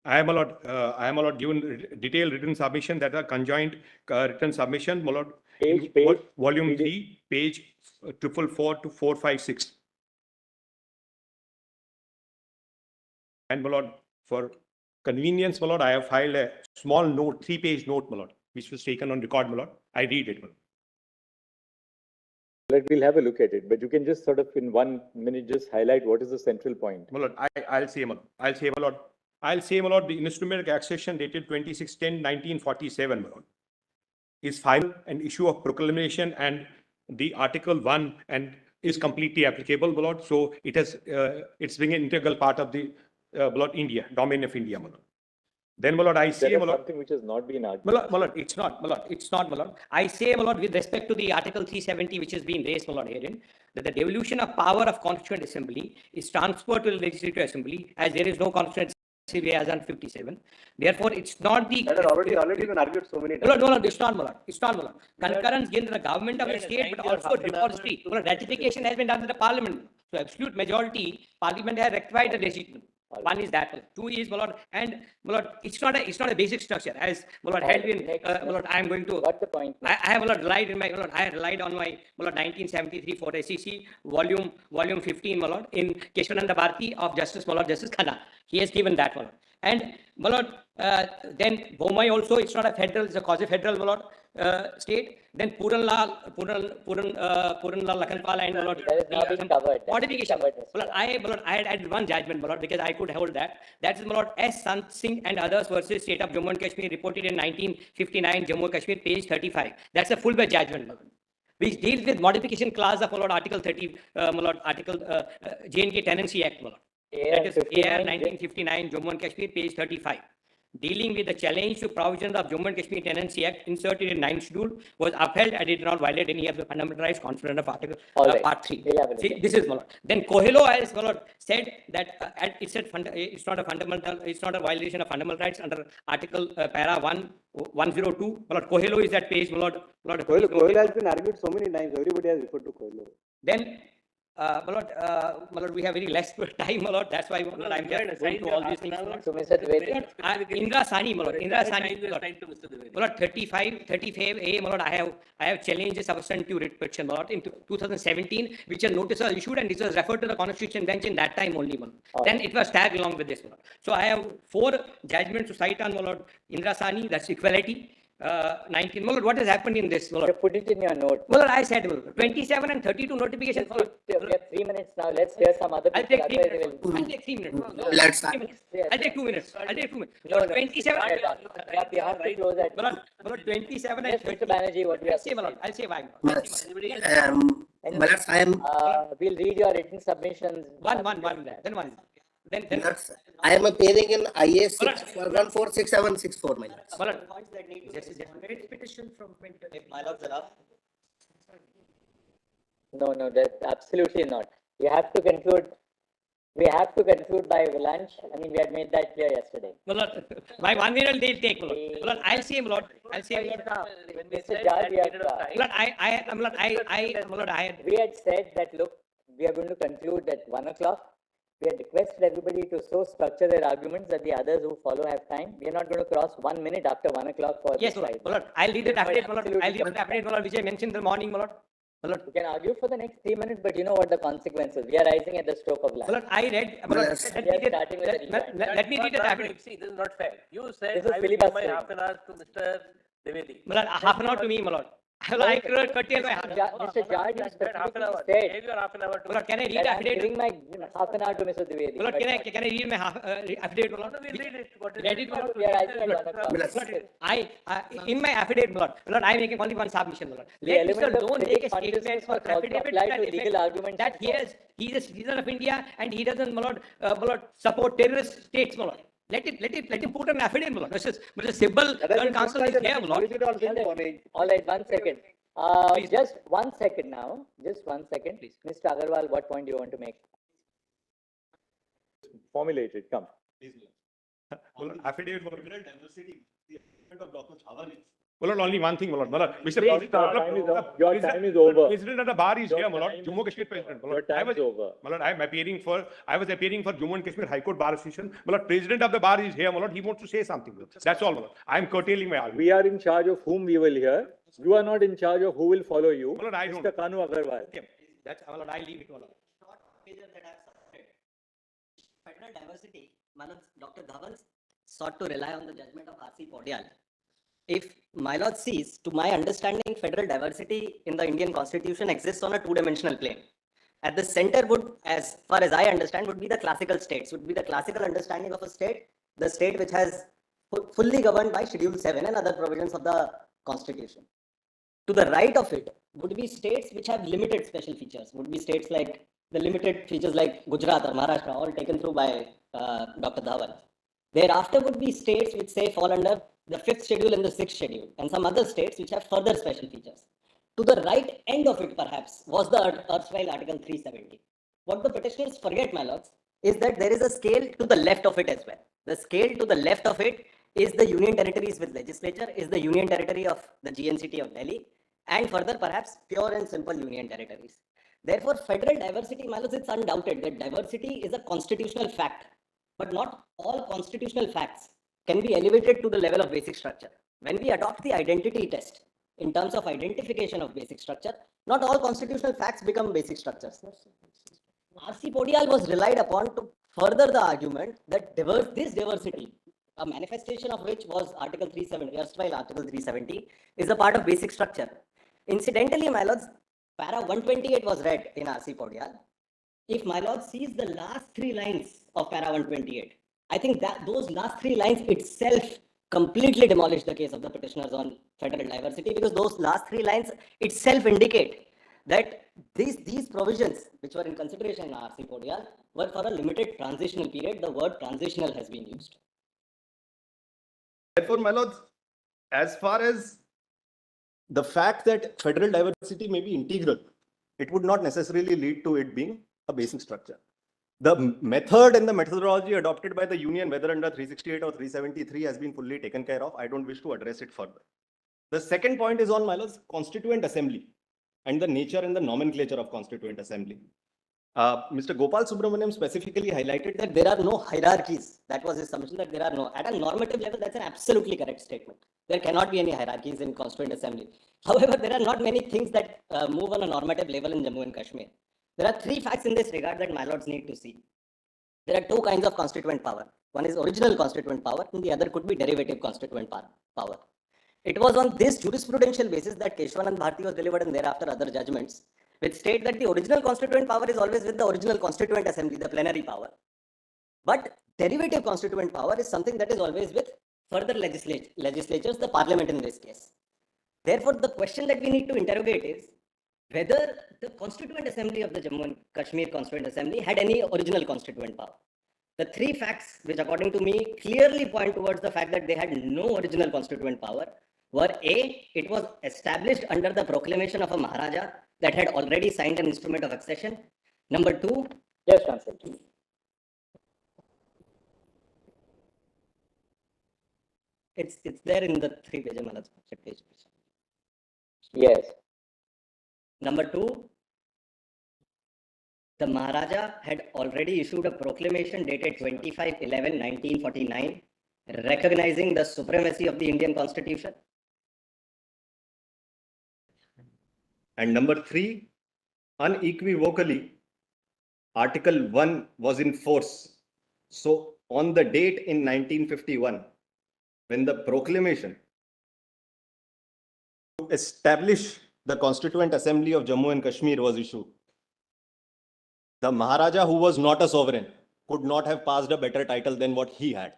I am given detailed written submission, that are conjoined written submission, volume 3, page 444 to 456. And for convenience, I have filed a small note, 3-page note, which was taken on record. I read it.
We'll have a look at it, but you can just sort of in 1 minute just highlight what is the central point.
I'll say, the instrument accession dated 26/10/1947 is final, an issue of proclamation, and the Article 1 and is completely applicable. So it has it's being an integral part of the India, domain of India. Then, I say,
something which has not been argued.
It's not. I say, with respect to the Article 370, which has been raised, herein, that the devolution of power of Constituent Assembly is transferred to the Legislative Assembly, as there is no Constituent Assembly as on 57. Therefore, it's not the.
That has already been argued so many times.
No, it's not. Concurrence given to the government of the state, but also repository. Ratification has been done to the Parliament. So, absolute majority, Parliament has rectified the decision. One is that. 2 is, and it's not a basic structure as held in. I am going to.
What's the point?
I have relied in my. I relied on my 1973 for SEC volume 15 in Keshwananda Bharti of Justice Khanna. He has given that one. And then Bomai also, it's not a federal, it's a quasi-federal state. Then Puran Lal Lakhanpal and
that is not being covered.
modification. I had added one judgment because I could hold that. That's S. Sant Singh and others versus State of Jammu and Kashmir, reported in 1959 Jammu and Kashmir, page 35. That's a full-fledged judgment, which deals with modification clause of Article 30, Article J&K Tenancy Act.
AR
That is
59,
AR 1959, Jammu and Kashmir, page 35. Dealing with the challenge to provisions of Jammu and Kashmir Tenancy Act inserted in 9th schedule was upheld and did not violate any of the fundamental rights conferred under article part 3. See, this is Malad. Then Coelho has Malad said that it said it's not a fundamental, it's not a violation of fundamental rights under article para 102. Malad Coelho is that page. Malad
Coelho has been argued so many times. Everybody has referred to Coelho.
Then Malad, we have very less time, Malad. That's why Malad, I'm just going to all these things.
So, Mr. Dwivedi.
Indra Sani, Malad. Indra Sani, Malad, 35A, Malad, I have challenged the substantive writ petition, Malad, in 2017, which a notice was issued and this was referred to the Constitution bench in that time only, Malad. Then it was tagged along with this, Malad. So I have 4 judgments to cite on, Malad. Indra Sani, that's equality. 19. Malad, what has happened in this? Malad?
You put it in your note.
Malad, I said, Malad, 27 and 32 notifications.
We have 3 minutes now. Let's hear some other people.
I'll take 3 minutes. I'll take 3 minutes.
Let's
I'll take 2 minutes. I'll take 2 minutes.
No,
27.
we have to close at.
Malad, 27 and
Yes, Mr. Banerjee, what do you have to say?
I'll say why.
Malad, I am.
We'll read your written submissions.
Then one. Then
I am appearing in IA 146764, my lords.
Malad, just petition from my lords enough.
No, that's absolutely not. You have to conclude. We have to conclude by lunch. I mean, we had made that clear yesterday.
Malad, my 1 minute they'll take, Malad. Malad, I'll say, Malad.
When Mr. Judge, we have
Malad,
we had said that, look, we are going to conclude at 1 o'clock. We had requested everybody to so structure their arguments that the others who follow have time. We are not going to cross 1 minute after 1 o'clock for
yes,
this slide.
Malad. I'll read it affidavit, Malad. I'll read the affidavit, Malad, which I mentioned in the morning, Malad.
You can argue for the next 3 minutes, but you know what the consequences. We are rising at the stroke of land.
Malad, I read. Let me read the affidavit.
See, this is not fair. You said
This is
I will give my
filibustering.
half an hour to Mr. Dwivedi.
Malad, half an hour to me, Malad. I could curtail my half an hour.
Mr. Judge has
Half an hour.
said
Give your half an hour to
Malad, can I read
that
the
I'm
affidavit?
giving my half an hour to Mr. Dwivedi.
Malad, can I read my affidavit, Malad?
No, we'll read it. What is
Read
it?
it, Malad.
We are rising at 1 o'clock.
Malad, in my affidavit, Malad, I am making only one submission, Malad.
The
Let
element
Mr.
of
Don't
civic
make a statement
consciousness
or
must also
affidavit
apply
that
to legal
effect
arguments
that he is a citizen of India and he doesn't, Malad, support terrorist states, Malad. Let him put an affidavit, Malad. Mr. Sibbal, council is here, Malad.
All right, 1 second. Just 1 second now. Just 1 second.
Please.
Mr. Agarwal, what point do you want to make?
Formulate it, come.
Affidavit. Malad, only one thing, Malad. Mr.
Your time is over.
President of the bar is
Your
here,
time
Malad.
is-
Jammu Kashmir President.
Your
Malad,
time is over.
Malad, I was appearing for Jammu and Kashmir High Court Bar Association. Malad, President of the bar is here, Malad. He wants to say something. That's all, Malad. I am curtailing my argument.
We are in charge of whom we will hear. You are not in charge of who will follow you.
Malad, I don't.
Mr. Kanu Agarwal.
Okay. That's, Malad, I leave it, Malad.
Short pager that I have submitted. Federal diversity, Malad, Dr. Dhawan sought to rely on the judgment of R.C. Podial. If my lord sees, to my understanding, federal diversity in the Indian Constitution exists on a 2-dimensional plane. At the center would, as far as I understand, would be the classical states, would be the classical understanding of a state, the state which has fully governed by Schedule 7 and other provisions of the Constitution. To the right of it would be states which have limited special features, would be states like the limited features like Gujarat or Maharashtra, all taken through by Dr. Dhawan. Thereafter would be states which say fall under the 5th schedule and the 6th schedule, and some other states which have further special features. To the right end of it, perhaps, was the erstwhile Article 370. What the petitioners forget, my lords, is that there is a scale to the left of it as well. The scale to the left of it is the union territories with legislature, is the union territory of the GNCT of Delhi, and further, perhaps, pure and simple union territories. Therefore, federal diversity, my lords, it's undoubted that diversity is a constitutional fact, but not all constitutional facts can be elevated to the level of basic structure. When we adopt the identity test in terms of identification of basic structure, not all constitutional facts become basic structures. R.C. Podial was relied upon to further the argument that this diversity, a manifestation of which was Article 370, erstwhile Article 370, is a part of basic structure. Incidentally, my lords, para 128 was read in R.C. Podial. If my lord sees the last 3 lines of para 128, I think that those last 3 lines itself completely demolish the case of the petitioners on federal diversity, because those last 3 lines itself indicate that these provisions, which were in consideration in RC Podial, were for a limited transitional period. The word transitional has been used.
Therefore, my lords, as far as the fact that federal diversity may be integral, it would not necessarily lead to it being a basic structure. The method and the methodology adopted by the union, whether under 368 or 373, has been fully taken care of. I don't wish to address it further. The second point is on, my lords, Constituent Assembly and the nature and the nomenclature of Constituent Assembly. Mr. Gopal Subramaniam specifically highlighted that
There are no hierarchies. That was his submission, that there are no. At a normative level, that's an absolutely correct statement. There cannot be any hierarchies in Constituent Assembly. However, there are not many things that move on a normative level in Jammu and Kashmir. There are three facts in this regard that my lords need to see. There are two kinds of constituent power. One is original constituent power, and the other could be derivative constituent power. It was on this jurisprudential basis that Keshwanand Bharti was delivered and thereafter other judgments, which state that the original constituent power is always with the original Constituent Assembly, the plenary power. But derivative constituent power is something that is always with further legislatures, the parliament in this case. Therefore, the question that we need to interrogate is whether the Constituent Assembly of the Jammu and Kashmir Constituent Assembly had any original constituent power. The three facts, which according to me clearly point towards the fact that they had no original constituent power, were A, it was established under the proclamation of a Maharaja that had already signed an instrument of accession. Number two,
Just one second.
it's there in the 3 page.
Yes.
Number two, the Maharaja had already issued a proclamation dated 25/11/1949, recognizing the supremacy of the Indian Constitution.
And number three, unequivocally, Article 1 was in force. So on the date in 1951, when the proclamation to establish the Constituent Assembly of Jammu and Kashmir was issued, the Maharaja, who was not a sovereign, could not have passed a better title than what he had.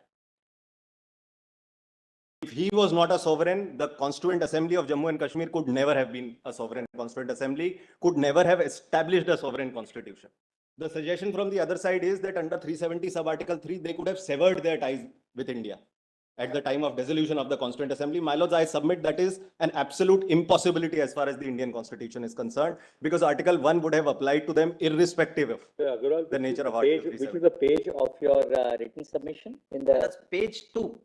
If he was not a sovereign, the Constituent Assembly of Jammu and Kashmir could never have been a sovereign Constituent Assembly, could never have established a sovereign constitution. The suggestion from the other side is that under 370 sub-article 3, they could have severed their ties with India at the time of dissolution of the Constituent Assembly. My lords, I submit that is an absolute impossibility as far as the Indian Constitution is concerned, because Article 1 would have applied to them irrespective of the nature of Article 370.
Which is the page of your written submission? In the
That's page 2.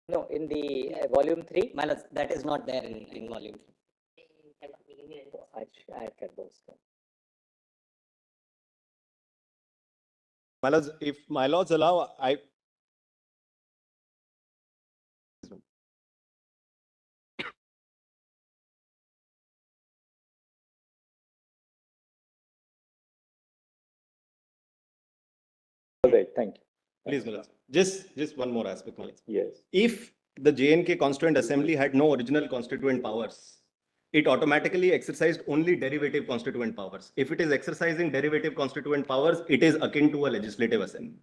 No, in the volume 3.
My lords, that is not there in volume 3.
I get those.
My lords, if my lords allow,
All right, thank you.
Please, my lords. Just one more aspect, my lords.
Yes.
If the J&K Constituent Assembly had no original constituent powers, it automatically exercised only derivative constituent powers. If it is exercising derivative constituent powers, it is akin to a legislative assembly.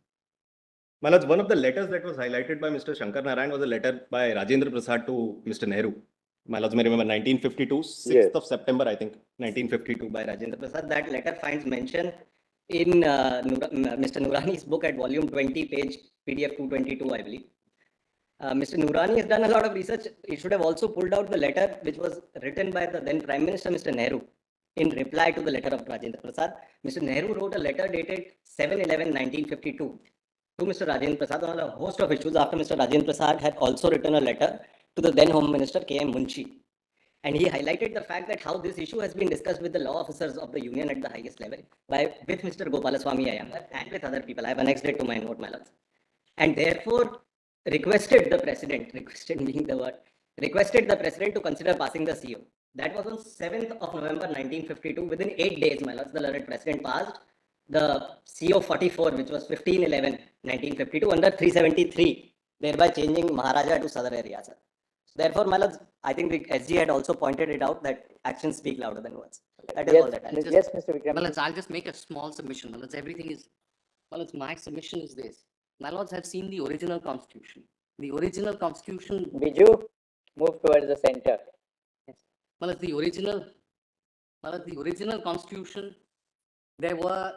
My lords, one of the letters that was highlighted by Mr. Shankar Narayan was a letter by Rajendra Prasad to Mr. Nehru. My lords may remember 1952, 6th of September, I think, 1952 by Rajendra Prasad.
That letter finds mention in Mr. Noorani's book at volume 20, page PDF 222, I believe. Mr. Noorani has done a lot of research. He should have also pulled out the letter which was written by the then Prime Minister, Mr. Nehru, in reply to the letter of Rajendra Prasad. Mr. Nehru wrote a letter dated 7/11/1952 to Mr. Rajendra Prasad on a host of issues, after Mr. Rajendra Prasad had also written a letter to the then Home Minister, K.M. Munshi. And he highlighted the fact that how this issue has been discussed with the law officers of the union at the highest level, with Mr. Gopalaswamy Iyengar and with other people. I have annexed it to my note, my lords. And therefore, requested the president to consider passing the CO. That was on 7th of November 1952. Within 8 days, my lords, the learned president passed the CO 44, which was 15/11/1952 under 373, thereby changing Maharaja to Sadar Riyasat. Therefore, my lords, I think the SG had also pointed it out that actions speak louder than words. That is all that I have.
Yes, Mr. Vikram.
My lords, I'll just make a small submission. My lords, my submission is this. My lords have seen the original constitution. The original constitution.
Biju, move towards the center.
Well, the original Well, the original constitution, there were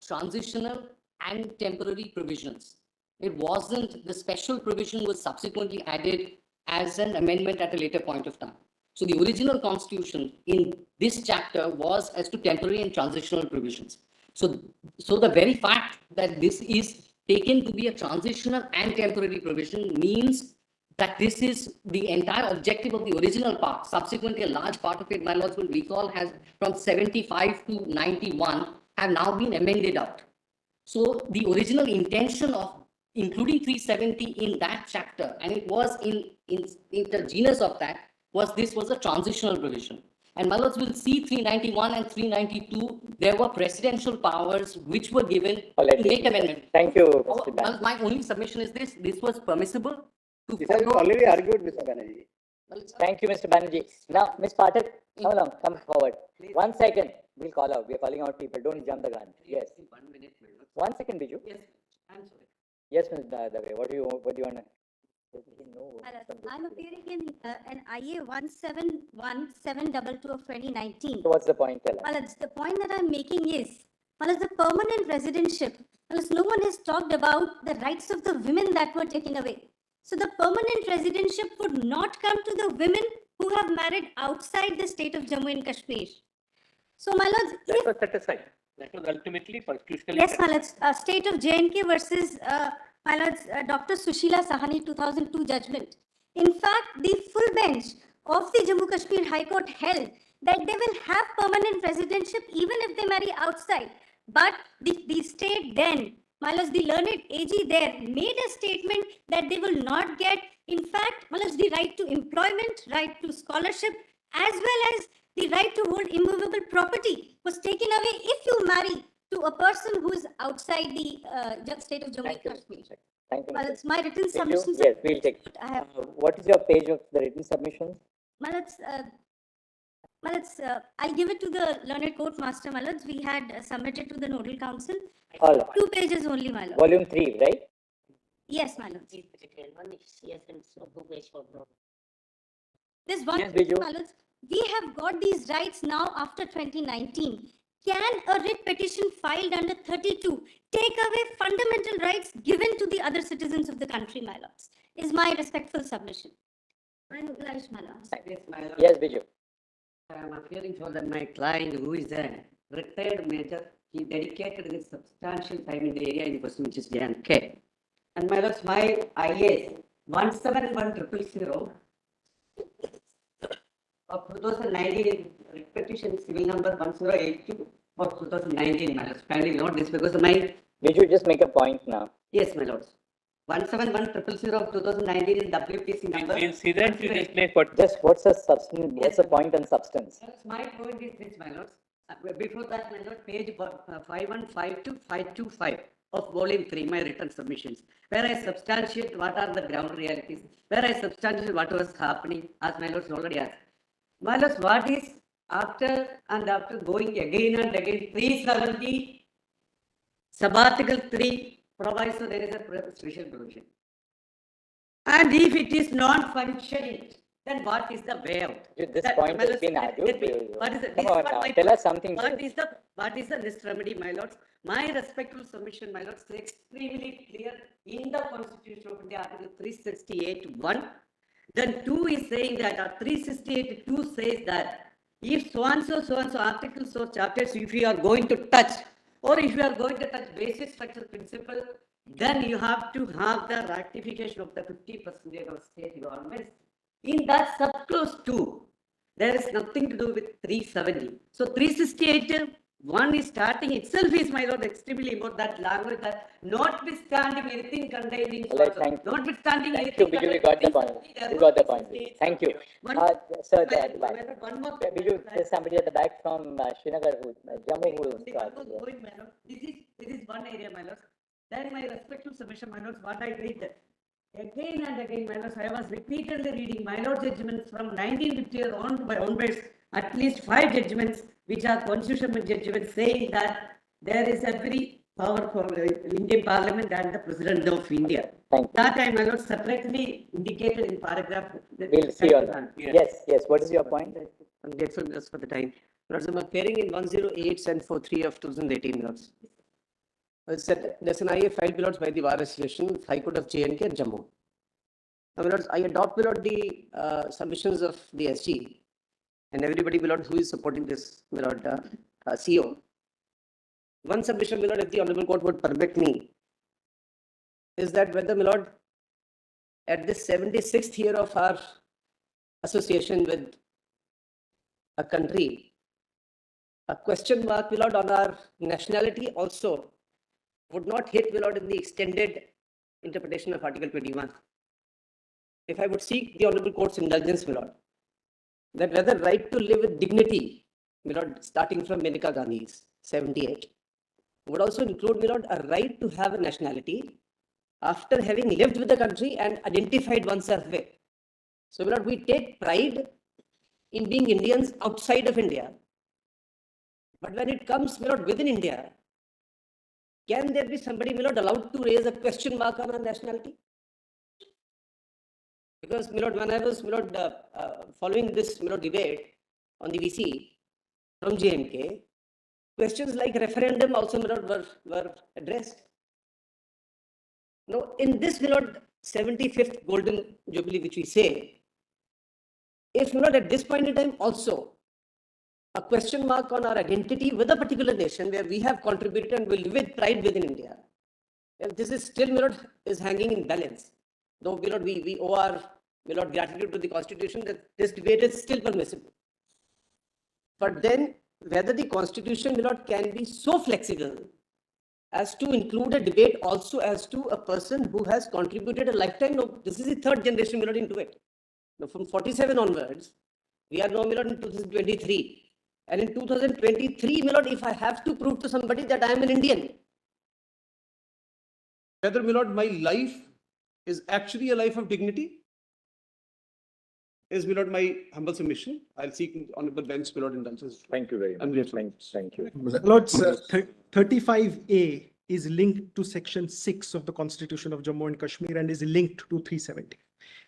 transitional and temporary provisions. It wasn't, the special provision was subsequently added as an amendment at a later point of time. So the original constitution in this chapter was as to temporary and transitional provisions. So the very fact that this is taken to be a transitional and temporary provision means that this is the entire objective of the original part. Subsequently, a large part of it, my lords will recall, has from 75 to 91 have now been amended out. So the original intention of including 370 in that chapter, and it was in the genus of that, was this was a transitional provision. And my lords will see 391 and 392, there were presidential powers which were given to make amendment.
Thank you, Mr. Banerjee.
My only submission is this was permissible.
This has been already argued, Mr. Banerjee.
Thank you, Mr. Banerjee. Now, Ms. Pathak, come along, come forward. 1 second, we'll call out. We're calling out people. Don't jump the gun. Yes.
1 minute.
1 second, Biju.
Yes, I'm sorry.
Yes, Ms. Dave. What do you want to?
I'm appearing in an IA 171722 of 2019.
So what's the point? Tell us.
Well, the point that I'm making is, well, as the permanent residentship, well, as no one has talked about the rights of the women that were taken away. So the permanent residentship would not come to the women who have married outside the state of Jammu and Kashmir. So, my lords,
That was set aside. That was ultimately constitutionally.
yes, my lords, state of J&K versus my lords, Dr. Sushila Sahani 2002 judgment. In fact, the full bench of the Jammu Kashmir High Court held that they will have permanent residentship even if they marry outside. But the state then, my lords, the learned AG there made a statement that they will not get, in fact, my lords, the right to employment, right to scholarship, as well as the right to hold immovable property was taken away if you marry to a person who is outside the state of Jammu and Kashmir.
Thank you.
Well, it's my written
Thank you.
submissions.
Yes, we'll take.
I have.
What is your page of the written submissions?
I'll give it to the learned court master, my lords. We had submitted to the nodal council.
All right.
2 pages only, my lord.
Volume 3, right?
Yes, my lords. There's one
Yes,
thing,
Biju.
my lords. We have got these rights now after 2019. Can a writ petition filed under 32 take away fundamental rights given to the other citizens of the country, my lords? Is my respectful submission. I'm obliged, my lords.
Yes, my lord.
Yes, Biju.
I'm appearing for my client who is a retired major. He dedicated his substantial time in the area in question, which is J&K. And my lords, my IAS 171000 of 2019 petition civil number 1082 of 2019, my lords. Kindly note this because my.
Did you just make a point now?
Yes, my lords. 171000 of 2019 is WPC number.
Incident you just made for.
Just what's the substance? What's the point and substance?
My point is this, my lords. Before that, my lord, page 5152 525 of volume 3, my written submissions, where I substantiate what are the ground realities, where I substantiate what was happening, as my lords already asked. My lords, what is after going again and again, 370 sub-article 3 provides so there is a special provision. And if it is non-functioning, then what is the way out?
This point has been argued.
What is the,
Come on now, tell us something.
What is the next remedy, my lords? My respectful submission, my lords, is extremely clear in the Constitution of India, Article 368(1). Then 2 is saying that, 368(2) says that if so and so articles or chapters, if you are going to touch, or if you are going to touch basic structural principle, then you have to have the ratification of the 50% of state governments. In that subclause 2, there is nothing to do with 370. So 368(1) is starting itself is, my lord, extremely important, that language, that notwithstanding anything contained in notwithstanding anything.
Biju, we got the point. You got the point. Thank you. Sir,
one more.
Biju, there's somebody at the back from Srinagar, Jammu, who is.
This is one area, my lord. Then my respectful submission, my lords, what I read again and again, my lords, I was repeatedly reading my lord judgments from 1950 onwards, at least 5 judgments, which are constitutional judgments, saying that there is every power for the Indian Parliament and the President of India. That time, my lord, separately indicated in paragraph.
We'll see on that. Yes, yes. What is your point?
I'm grateful just for the time.
Lords, I'm appearing in 108 and 43 of 2018, Lords. There's an IA filed, Lords, by the Bar Association, High Court of J&K and Jammu. Now, Lords, I adopt, Lord, the submissions of the SG and everybody, Lord, who is supporting this, Lord, CEO. One submission, Lord, if the Honorable Court would permit me, is that whether, Lord, at this 76th year of our association with a country, a question mark, Lord, on our nationality also would not hit, Lord, in the extended interpretation of Article 21. If I would seek the Honorable Court's indulgence, Lord, that whether right to live with dignity, Lord, starting from Maneka Gandhi's 78, would also include, Lord, a right to have a nationality after having lived with the country and identified oneself with. So, Lord, we take pride in being Indians outside of India. But when it comes, Lord, within India, can there be somebody, Lord, allowed to raise a question mark on our nationality? Because, Lord, when I was, Lord, following this, Lord, debate on the VC from JMK, questions like referendum also, Lord, were addressed. Now, in this, Lord, 75th Golden Jubilee, which we say, if not at this point in time also, a question mark on our identity with a particular nation where we have contributed and will live with pride within India, if this is still, Lord, is hanging in balance, though, Lord, we owe our, Lord, gratitude to the Constitution that this debate is still permissible. But then, whether the Constitution, Lord, can be so flexible as to include a debate also as to a person who has contributed a lifetime. No, this is the third generation, Lord, into it. Now, from 47 onwards, we are now, Lord, in 2023. And in 2023, Lord, if I have to prove to somebody that I am an Indian, whether, Lord, my life is actually a life of dignity, is, Lord, my humble submission. I'll seek honorable bench, Lord, indulgence.
Thank you very much. Thank you.
Lords, 35A is linked to Section 6 of the Constitution of Jammu and Kashmir and is linked to 370.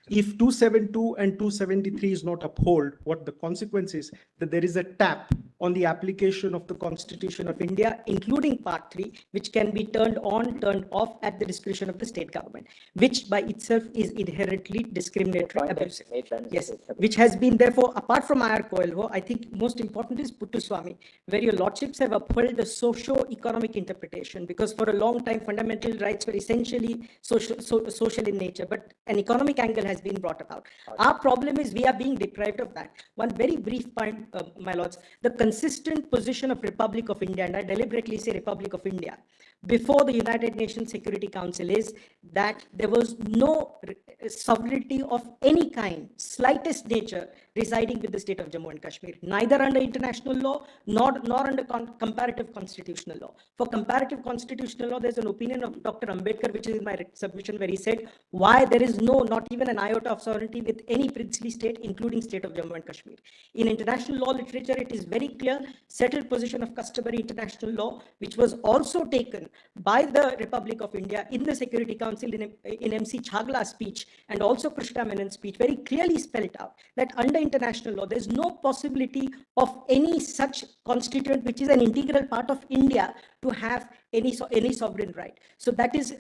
If 272 and 273 is not upheld, what the consequence is that there is a tap on the application of the Constitution of India, including Part 3, which can be turned on, turned off at the discretion of the state government, which by itself is inherently discriminatory, abusive. Yes, which has been therefore, apart from IR Coelho, I think most important is Puttaswamy, where your lordships have upheld the socio-economic interpretation, because for a long time fundamental rights were essentially social in nature, but an economic angle has been brought about. Our problem is we are being deprived of that. One very brief point, my lords, the consistent position of Republic of India, and I deliberately say Republic of India, before the United Nations Security Council is that there was no sovereignty of any kind, slightest nature, residing with the state of Jammu and Kashmir, neither under international law nor under comparative constitutional law. For comparative constitutional law, there's an opinion of Dr. Ambedkar, which is in my submission, where he said why there is not even an iota of sovereignty with any princely state, including state of Jammu and Kashmir. In international law literature, it is very clear, settled position of customary international law, which was also taken by the Republic of India in the Security Council in MC Chagla's speech and also Krishna Menon's speech, very clearly spelled out that under international law, there is no possibility of any such constituent, which is an integral part of India, to have any sovereign right. So that is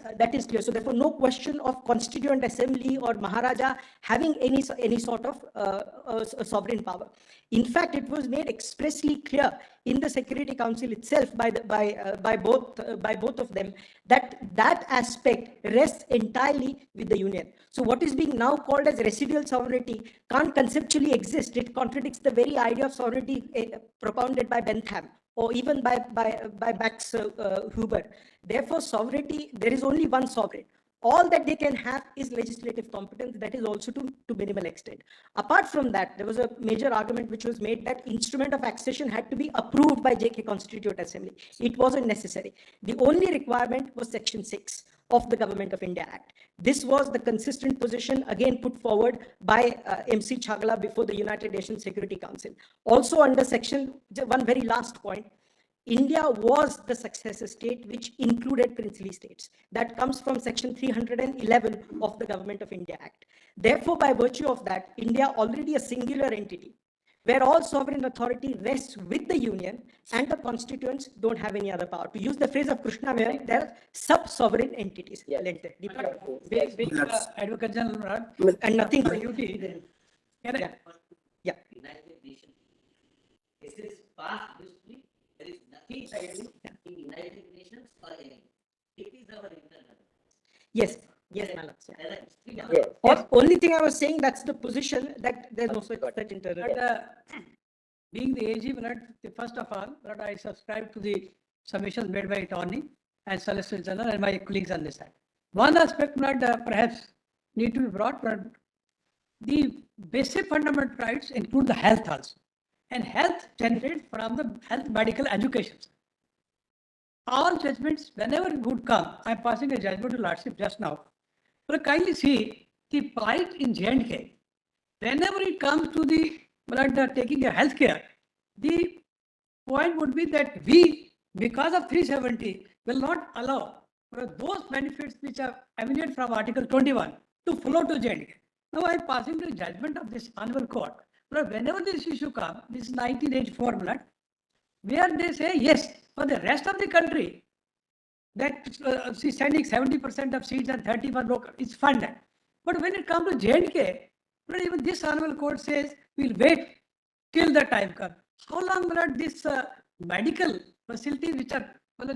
clear. So therefore, no question of Constituent Assembly or Maharaja having any sort of sovereign power. In fact, it was made expressly clear in the Security Council itself by both of them that aspect rests entirely with the Union. So what is being now called as residual sovereignty can't conceptually exist. It contradicts the very idea of sovereignty propounded by Bentham, or even by Max Huber. Therefore, sovereignty, there is only one sovereign. All that they can have is legislative competence, that is also to minimal extent. Apart from that, there was a major argument which was made that instrument of accession had to be approved by JK Constituent Assembly. It wasn't necessary. The only requirement was Section 6 of the Government of India Act. This was the consistent position again put forward by MC Chagla before the United Nations Security Council. Also under section, one very last point, India was the successor state which included princely states. That comes from section 311 of the Government of India Act. Therefore, by virtue of that, India already a singular entity,
where all sovereign authority rests with the union and the constituents don't have any other power. To use the phrase of Krishna, where there are sub-sovereign entities. Advocate General, and nothing for UT. Yeah.
United Nations. This is past history. There is nothing in United Nations or any. It is our internal.
Yes. Yes, my lord. Yeah. Or only thing I was saying, that's the position, that there's no such internal.
Being the AG, first of all, I subscribe to the submissions made by attorney and solicitor general and my colleagues on this side. One aspect perhaps need to be brought, but the basic fundamental rights include the health also, and health generates from the health medical education. All judgments, whenever it would come, I am passing a judgment to Lordship just now. But kindly see the plight in J&K. Whenever it comes to the taking a health care, the point would be that we, because of 370, will not allow those benefits which are emanate from Article 21 to flow to J&K. Now I am passing the judgment of this Honorable Court. But whenever this issue comes, this is 1984, where they say yes, for the rest of the country, that sending 70% of seats and 30% local is funded. But when it comes to J&K, even this Honorable Court says we'll wait till the time comes. How long will this medical facilities which are,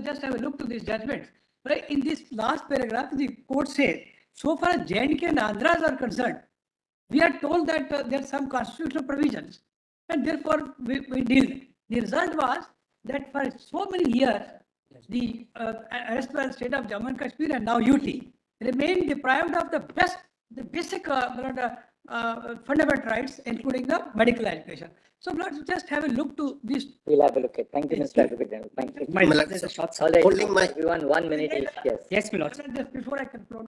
just have a look to this judgment. Right? In this last paragraph, the court says, so far as J&K and Andhras are concerned, we are told that there are some constitutional provisions, and therefore we deal. The result was that for so many years, the erstwhile state of Jammu and Kashmir and now UT remain deprived of the basic fundamental rights, including the medical education. So let's just have a look to this.
We'll have a look at. Thank you, Mr. Advocate General. Thank you.
There's a short
Holding my everyone 1 minute each. Yes.
Yes, my lord.
Just before I conclude,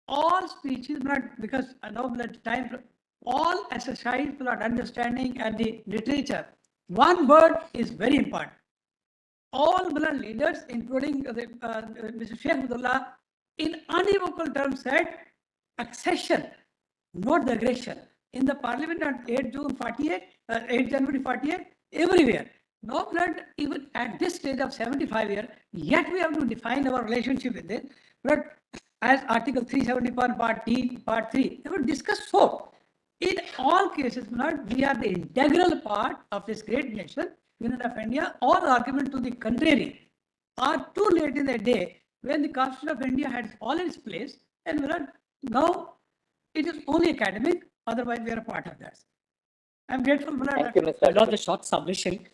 all speeches, because I know that time, all exercise for understanding and the literature. One word is very important. All leaders, including Mr. Sheikh Abdullah, in unequivocal terms said accession, not the aggression. In the parliament on 8 January 48, everywhere. No blood, even at this stage of 75 years, yet we have to define our relationship with it. But as Article 371, Part 3, they were discussed so. In all cases, we are the integral part of this great nation, Union of India. All argument to the contrary are too late in the day when the Constitution of India had all its place, and now it is only academic, otherwise we are a part of that. I'm grateful for that.
Thank you, Mr.
Lord, the short submission.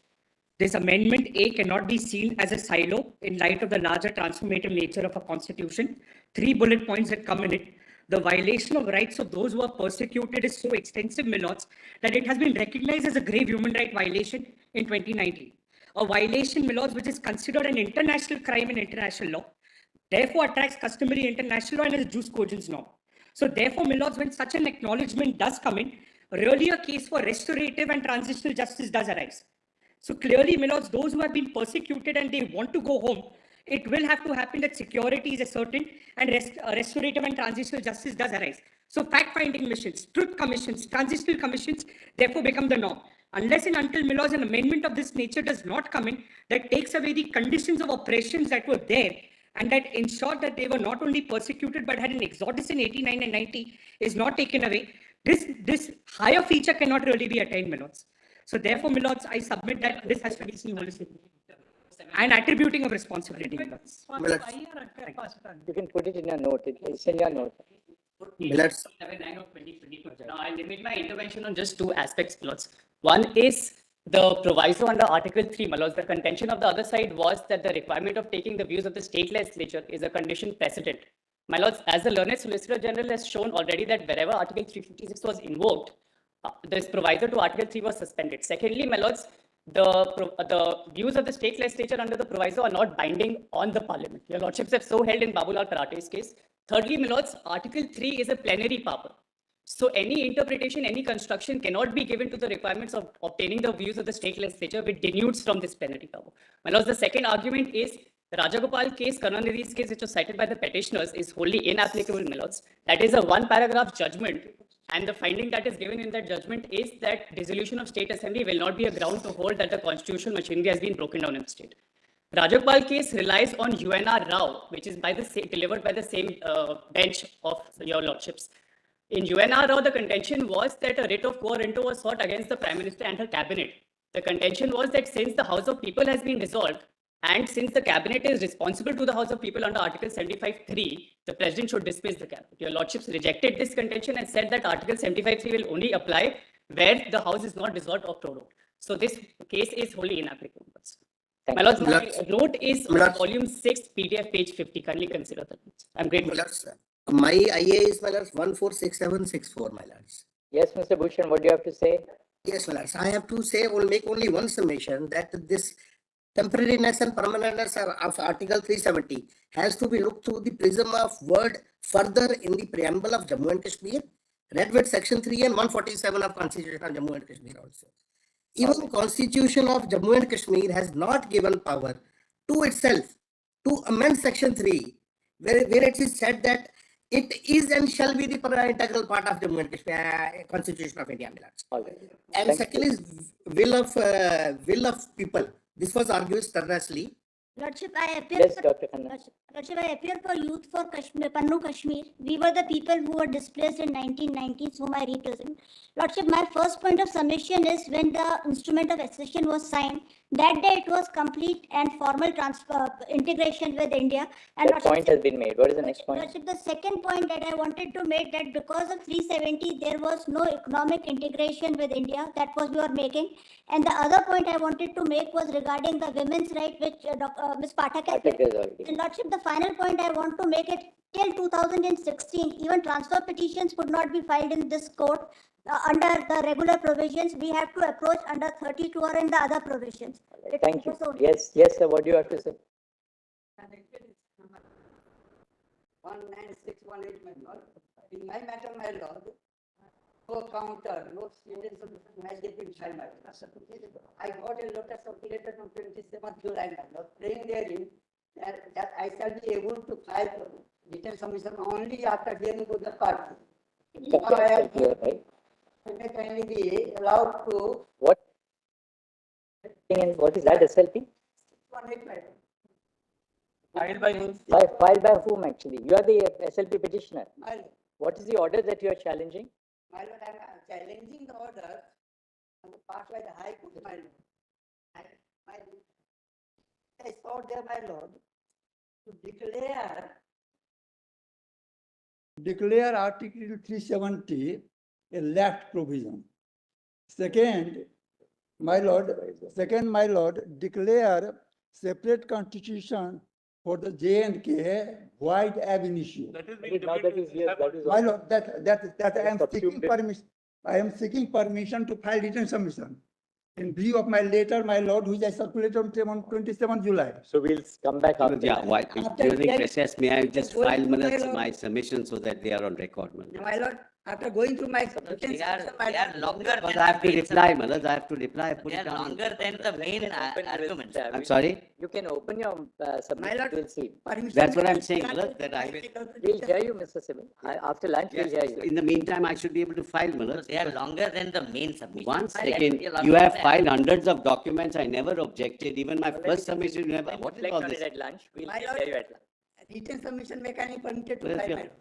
This amendment A cannot be seen as a silo in light of the larger transformative nature of a constitution. 3 bullet points that come in it. The violation of rights of those who are persecuted is so extensive, my lords, that it has been recognized as a grave human right violation in 2019. A violation, my lords, which is considered an international crime in international law, therefore attracts customary international law and is jus cogens norm. So therefore, my lords, when such an acknowledgement does come in, really a case for restorative and transitional justice does arise. So clearly, my lords, those who have been persecuted and they want to go home, it will have to happen that security is ascertained and restorative and transitional justice does arise. So fact-finding missions, truth commissions, transitional commissions, therefore become the norm. Unless and until, my lords, an amendment of this nature does not come in, that takes away the conditions of oppressions that were there and that ensured that they were not only persecuted but had an exodus in 89 and 90 is not taken away, this higher feature cannot really be attained, my lords. So therefore, my lords, I submit that this has to be seen holistically and attributing of responsibility.
You can put it in your note. It's in your note.
Let's. Now, I'll limit my intervention on just 2 aspects, my lords. One is the proviso under Article 3, my lords. The contention of the other side was that the requirement of taking the views of the state legislature is a condition precedent. My lords, as the learned Solicitor General has shown already that wherever Article 356 was invoked, this proviso to Article 3 was suspended. Secondly, my lords, the views of the state legislature under the proviso are not binding on the parliament. Your lordships have so held in Babulal Parate's case. Thirdly, my lords, Article 3 is a plenary power. So any interpretation, any construction cannot be given to the requirements of obtaining the views of the state legislature, which denudes from this plenary power. My lords, the second argument is the Rajagopal case, Karunanidhi's case, which was cited by the petitioners, is wholly inapplicable, my lords. That is a 1-paragraph judgment
And the finding that is given in that judgment is that dissolution of state assembly will not be a ground to hold that the constitutional machinery has been broken down in the state. Rajagopal case relies on UNR Rao, which is delivered by the same bench of your lordships. In UNR Rao, the contention was that a writ of quo warranto was sought against the Prime Minister and her cabinet. The contention was that since the House of People has been dissolved, and since the cabinet is responsible to the House of People under Article 75(3), the President should dismiss the cabinet. Your lordships rejected this contention and said that Article 75(3) will only apply where the House is not dissolved or prorogued. So this case is wholly inapplicable. My lords, my note is volume 6, PDF page 50. Kindly consider that. I'm grateful.
My IA is, my lords, 146764, my lords.
Yes, Mr. Bhushan, what do you have to say?
Yes, my lords. I have to say, will make only one summation that this temporariness and permanentness of Article 370 has to be looked through the prism of word further in the preamble of Jammu and Kashmir, read with Section 3 and 147 of Constitution of Jammu and Kashmir also. Even Constitution of Jammu and Kashmir has not given power to itself to amend Section 3, where it is said that it is and shall be the integral part of Jammu and Kashmir Constitution of India. And second is will of people. This was argued strenuously.
Lordship, I appear
Yes,
for,
Dr. Khanna.
Lordship, I appear for Youth for Kashmir, Pannu Kashmir. We were the people who were displaced in 1990s, whom I represent. Lordship, my first point of submission is when the instrument of accession was signed, that day it was complete and formal integration with India. And
That point has been made. What is the next point?
Lordship, the second point that I wanted to make, that because of 370, there was no economic integration with India. That was we were making. And the other point I wanted to make was regarding the women's right, which Ms. Pathak has made. And Lordship, the final point I want to make it till 2016, even transfer petitions could not be filed in this court. Under the regular provisions, we have to approach under 32 or in the other provisions.
Thank you. Yes, yes, sir. What do you have to say?
19618, my lord. In my matter, my lord, no counter, no Indian submission has yet been filed, my lord. I got a letter circulated on 27th July, my lord, praying therein that I shall be able to file for written submission only after hearing both the parties. May kindly be allowed to.
What? What is that, SLP?
118, my lord.
Filed by whom? Filed by whom, actually? You are the SLP petitioner.
My lord.
What is the order that you are challenging?
My lord, I am challenging the order passed by the High Court, my lord. I saw there, my lord, to
declare Article 370 a left provision. Second, my lord, declare separate constitution for the J&K void ab initio. My lord, that I am seeking permission. I am seeking permission to file written submission. In view of my letter, my lord, which I circulated on 27th July.
So we'll come back after.
Yeah, during recess, may I just file my submission so that they are on record?
My lord, after going through my
They are longer. I have to reply, Manoj. I have to reply. They are longer than the main arguments. I'm sorry.
You can open your submission. We'll see.
That's what I'm saying, Manoj. That I will.
We'll hear you, Mr. Sibil. After lunch, we'll hear you.
In the meantime, I should be able to file, Manoj.
They are longer than the main submission.
One second. You have filed hundreds of documents. I never objected. Even my first submission, you never. What is all this?
At lunch. We'll
My
hear
lord,
you at lunch.
written submission may kindly permitted to
Yes,
file,
yeah.
my lord.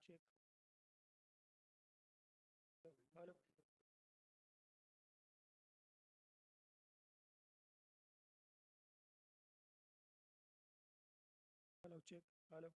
check. Hello. Hello, check. Hello.